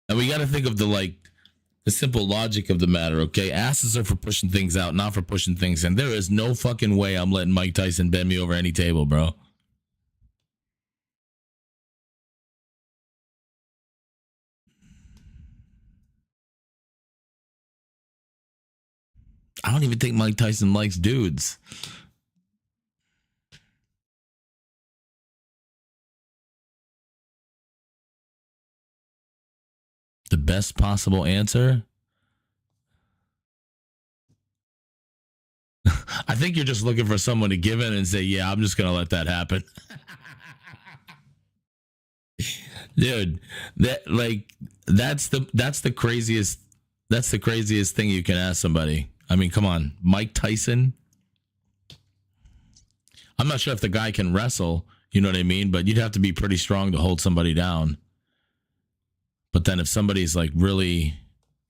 And we got to think of the simple logic of the matter, okay? Asses are for pushing things out, not for pushing things in. There is no fucking way I'm letting Mike Tyson bend me over any table, bro. I don't even think Mike Tyson likes dudes. The best possible answer? I think you're just looking for someone to give in and say, yeah, I'm just going to let that happen. Dude, that's the craziest thing you can ask somebody. I mean, come on, Mike Tyson. I'm not sure if the guy can wrestle, you know what I mean? But you'd have to be pretty strong to hold somebody down. But then if somebody's like really,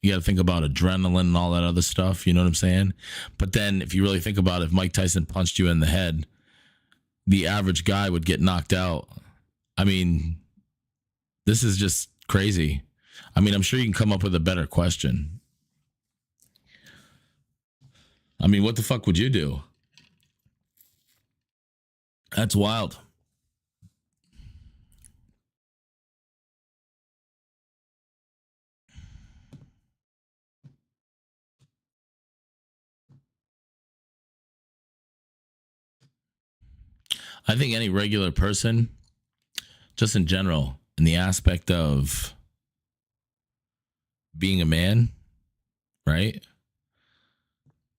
you got to think about adrenaline and all that other stuff. You know what I'm saying? But then if you really think about it, if Mike Tyson punched you in the head, the average guy would get knocked out. I mean, this is just crazy. I mean, I'm sure you can come up with a better question. I mean, what the fuck would you do? That's wild. I think any regular person, just in general, in the aspect of being a man, right?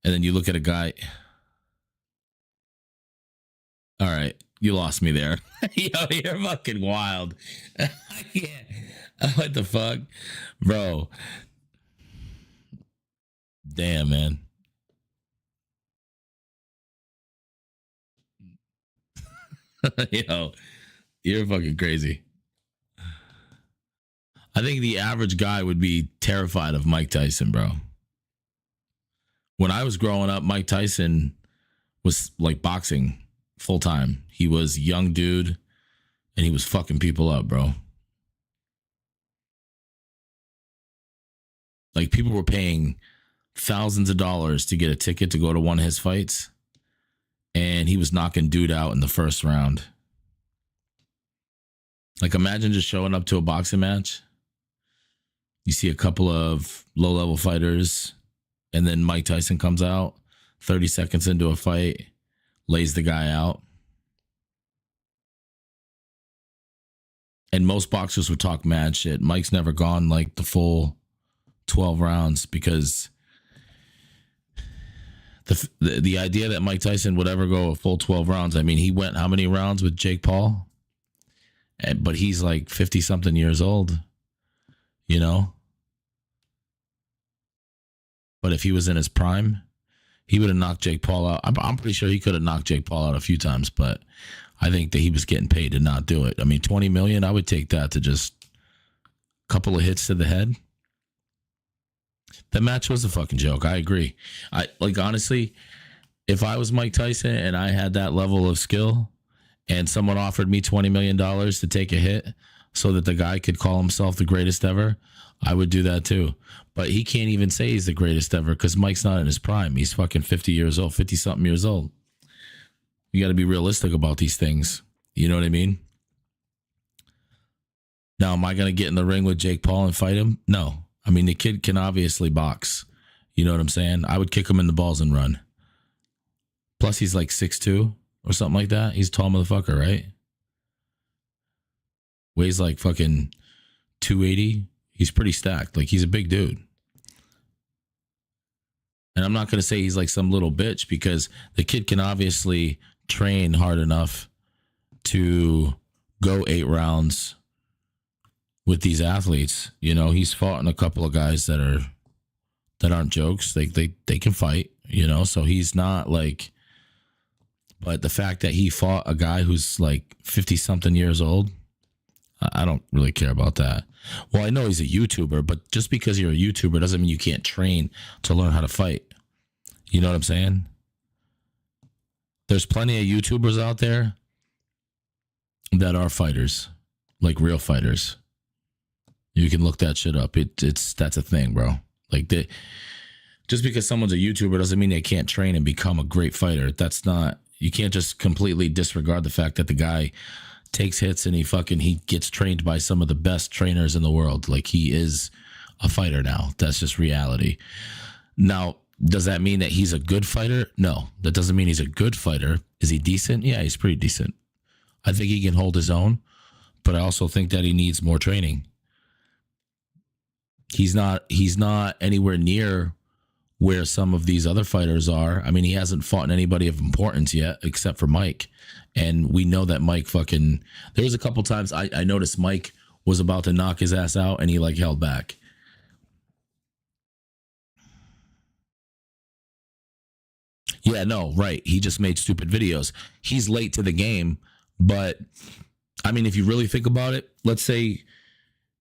And then you look at a guy. All right, you lost me there. Yo, you're fucking wild. Yeah. What the fuck? Bro. Damn, man. Yo, you're fucking crazy. I think the average guy would be terrified of Mike Tyson, bro. When I was growing up, Mike Tyson was like boxing full time. He was a young dude and he was fucking people up, bro. Like people were paying thousands of dollars to get a ticket to go to one of his fights. And he was knocking dude out in the first round. Like imagine just showing up to a boxing match. You see a couple of low-level fighters, and then Mike Tyson comes out 30 seconds into a fight, lays the guy out. And most boxers would talk mad shit. Mike's never gone like the full 12 rounds because the idea that Mike Tyson would ever go a full 12 rounds. I mean, he went how many rounds with Jake Paul? But he's like 50 something years old, you know? But if he was in his prime, he would have knocked Jake Paul out. I'm pretty sure he could have knocked Jake Paul out a few times, but I think that he was getting paid to not do it. I mean, 20 million, I would take that to just a couple of hits to the head. That match was a fucking joke. I agree. Honestly, if I was Mike Tyson and I had that level of skill and someone offered me $20 million to take a hit so that the guy could call himself the greatest ever, I would do that too. But he can't even say he's the greatest ever because Mike's not in his prime. He's fucking 50 years old, 50 something years old. You got to be realistic about these things. You know what I mean? Now, am I going to get in the ring with Jake Paul and fight him? No. I mean, the kid can obviously box. You know what I'm saying? I would kick him in the balls and run. Plus, he's like 6'2" or something like that. He's a tall motherfucker, right? Weighs like fucking 280. He's pretty stacked. Like, he's a big dude. And I'm not going to say he's like some little bitch, because the kid can obviously train hard enough to go 8 rounds with these athletes. You know, he's fought in a couple of guys that aren't jokes. They can fight, you know, so he's not like, but the fact that he fought a guy who's like 50 something years old, I don't really care about that. Well, I know he's a YouTuber, but just because you're a YouTuber doesn't mean you can't train to learn how to fight. You know what I'm saying? There's plenty of YouTubers out there that are fighters, like real fighters. You can look that shit up. That's a thing, bro. Like, just because someone's a YouTuber doesn't mean they can't train and become a great fighter. That's not, you can't just completely disregard the fact that the guy takes hits and he gets trained by some of the best trainers in the world. Like, he is a fighter now. That's just reality. Now, does that mean that he's a good fighter? No, that doesn't mean he's a good fighter. Is he decent? Yeah, he's pretty decent. I think he can hold his own, but I also think that he needs more training. He's not anywhere near where some of these other fighters are. I mean, he hasn't fought anybody of importance yet, except for Mike. And we know that Mike there was a couple times I noticed Mike was about to knock his ass out and he like held back. Yeah, no, right. He just made stupid videos. He's late to the game, but I mean, if you really think about it, let's say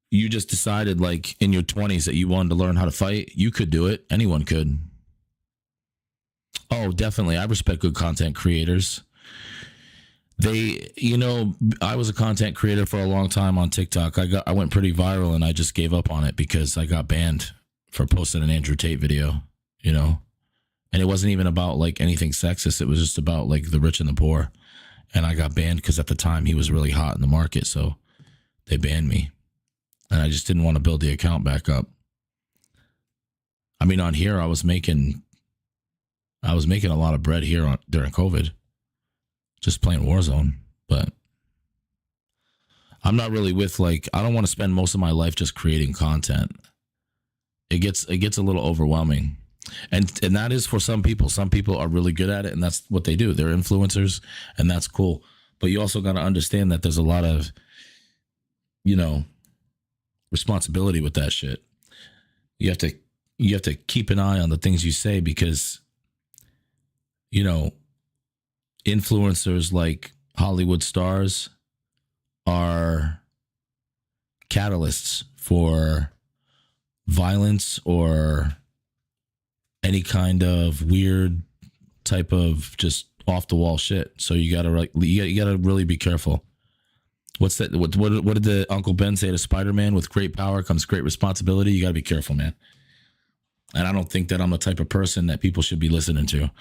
you just decided like in your 20s that you wanted to learn how to fight, you could do it. Anyone could. Oh, definitely. I respect good content creators. I was a content creator for a long time on TikTok. I went pretty viral and I just gave up on it because I got banned for posting an Andrew Tate video, you know? And it wasn't even about like anything sexist. It was just about like the rich and the poor. And I got banned because at the time he was really hot in the market. So they banned me. And I just didn't want to build the account back up. I mean, on here, I was making a lot of bread here during COVID, just playing Warzone. But I'm not really with like, I don't want to spend most of my life just creating content. It gets a little overwhelming. And that is for some people. Some people are really good at it, and that's what they do. They're influencers, and that's cool. But you also got to understand that there's a lot of, responsibility with that shit. You have to keep an eye on the things you say because, influencers like Hollywood stars are catalysts for violence or any kind of weird type of just off the wall shit. So you gotta really be careful. What's that? What did the Uncle Ben say to Spider-Man? With great power comes great responsibility. You gotta be careful, man. And I don't think that I'm the type of person that people should be listening to.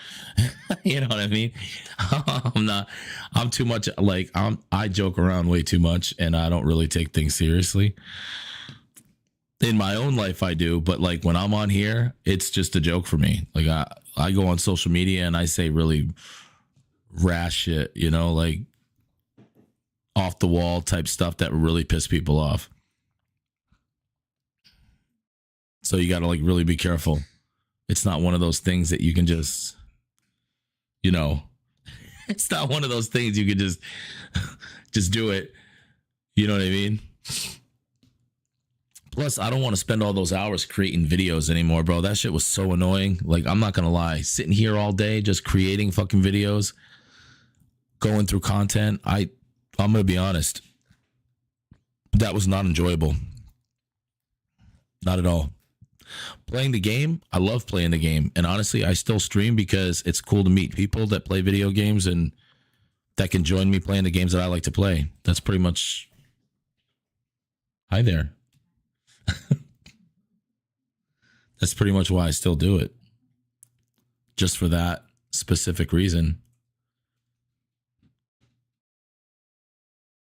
You know what I mean? I'm too much like I joke around way too much and I don't really take things seriously. In my own life, I do, but like when I'm on here, it's just a joke for me. Like I go on social media and I say really rash shit, like off the wall type stuff that really piss people off. So you got to like really be careful. It's not one of those things that you can just, it's not one of those things you can just do it. You know what I mean? Plus, I don't want to spend all those hours creating videos anymore, bro. That shit was so annoying. Like, I'm not going to lie. Sitting here all day just creating fucking videos, going through content, I'm going to be honest. That was not enjoyable. Not at all. Playing the game, I love playing the game. And honestly, I still stream because it's cool to meet people that play video games and that can join me playing the games that I like to play. That's pretty much... Hi there. That's pretty much why I still do it. Just for that specific reason.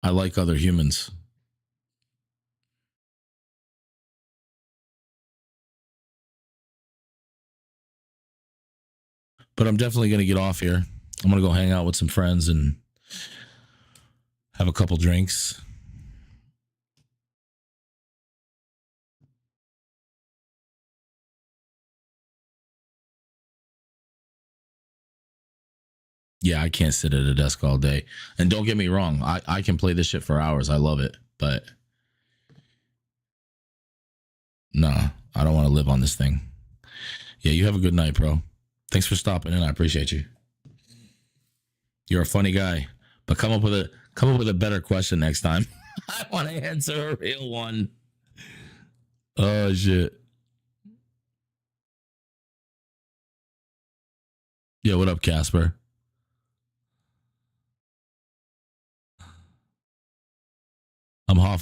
I like other humans. But I'm definitely going to get off here. I'm going to go hang out with some friends and have a couple drinks. Yeah, I can't sit at a desk all day. And don't get me wrong, I can play this shit for hours. I love it. But nah, I don't want to live on this thing. Yeah, you have a good night, bro. Thanks for stopping in. I appreciate you. You're a funny guy. But come up with a better question next time. I want to answer a real one. Oh shit. Yeah, what up, Casper? I'm Hoff.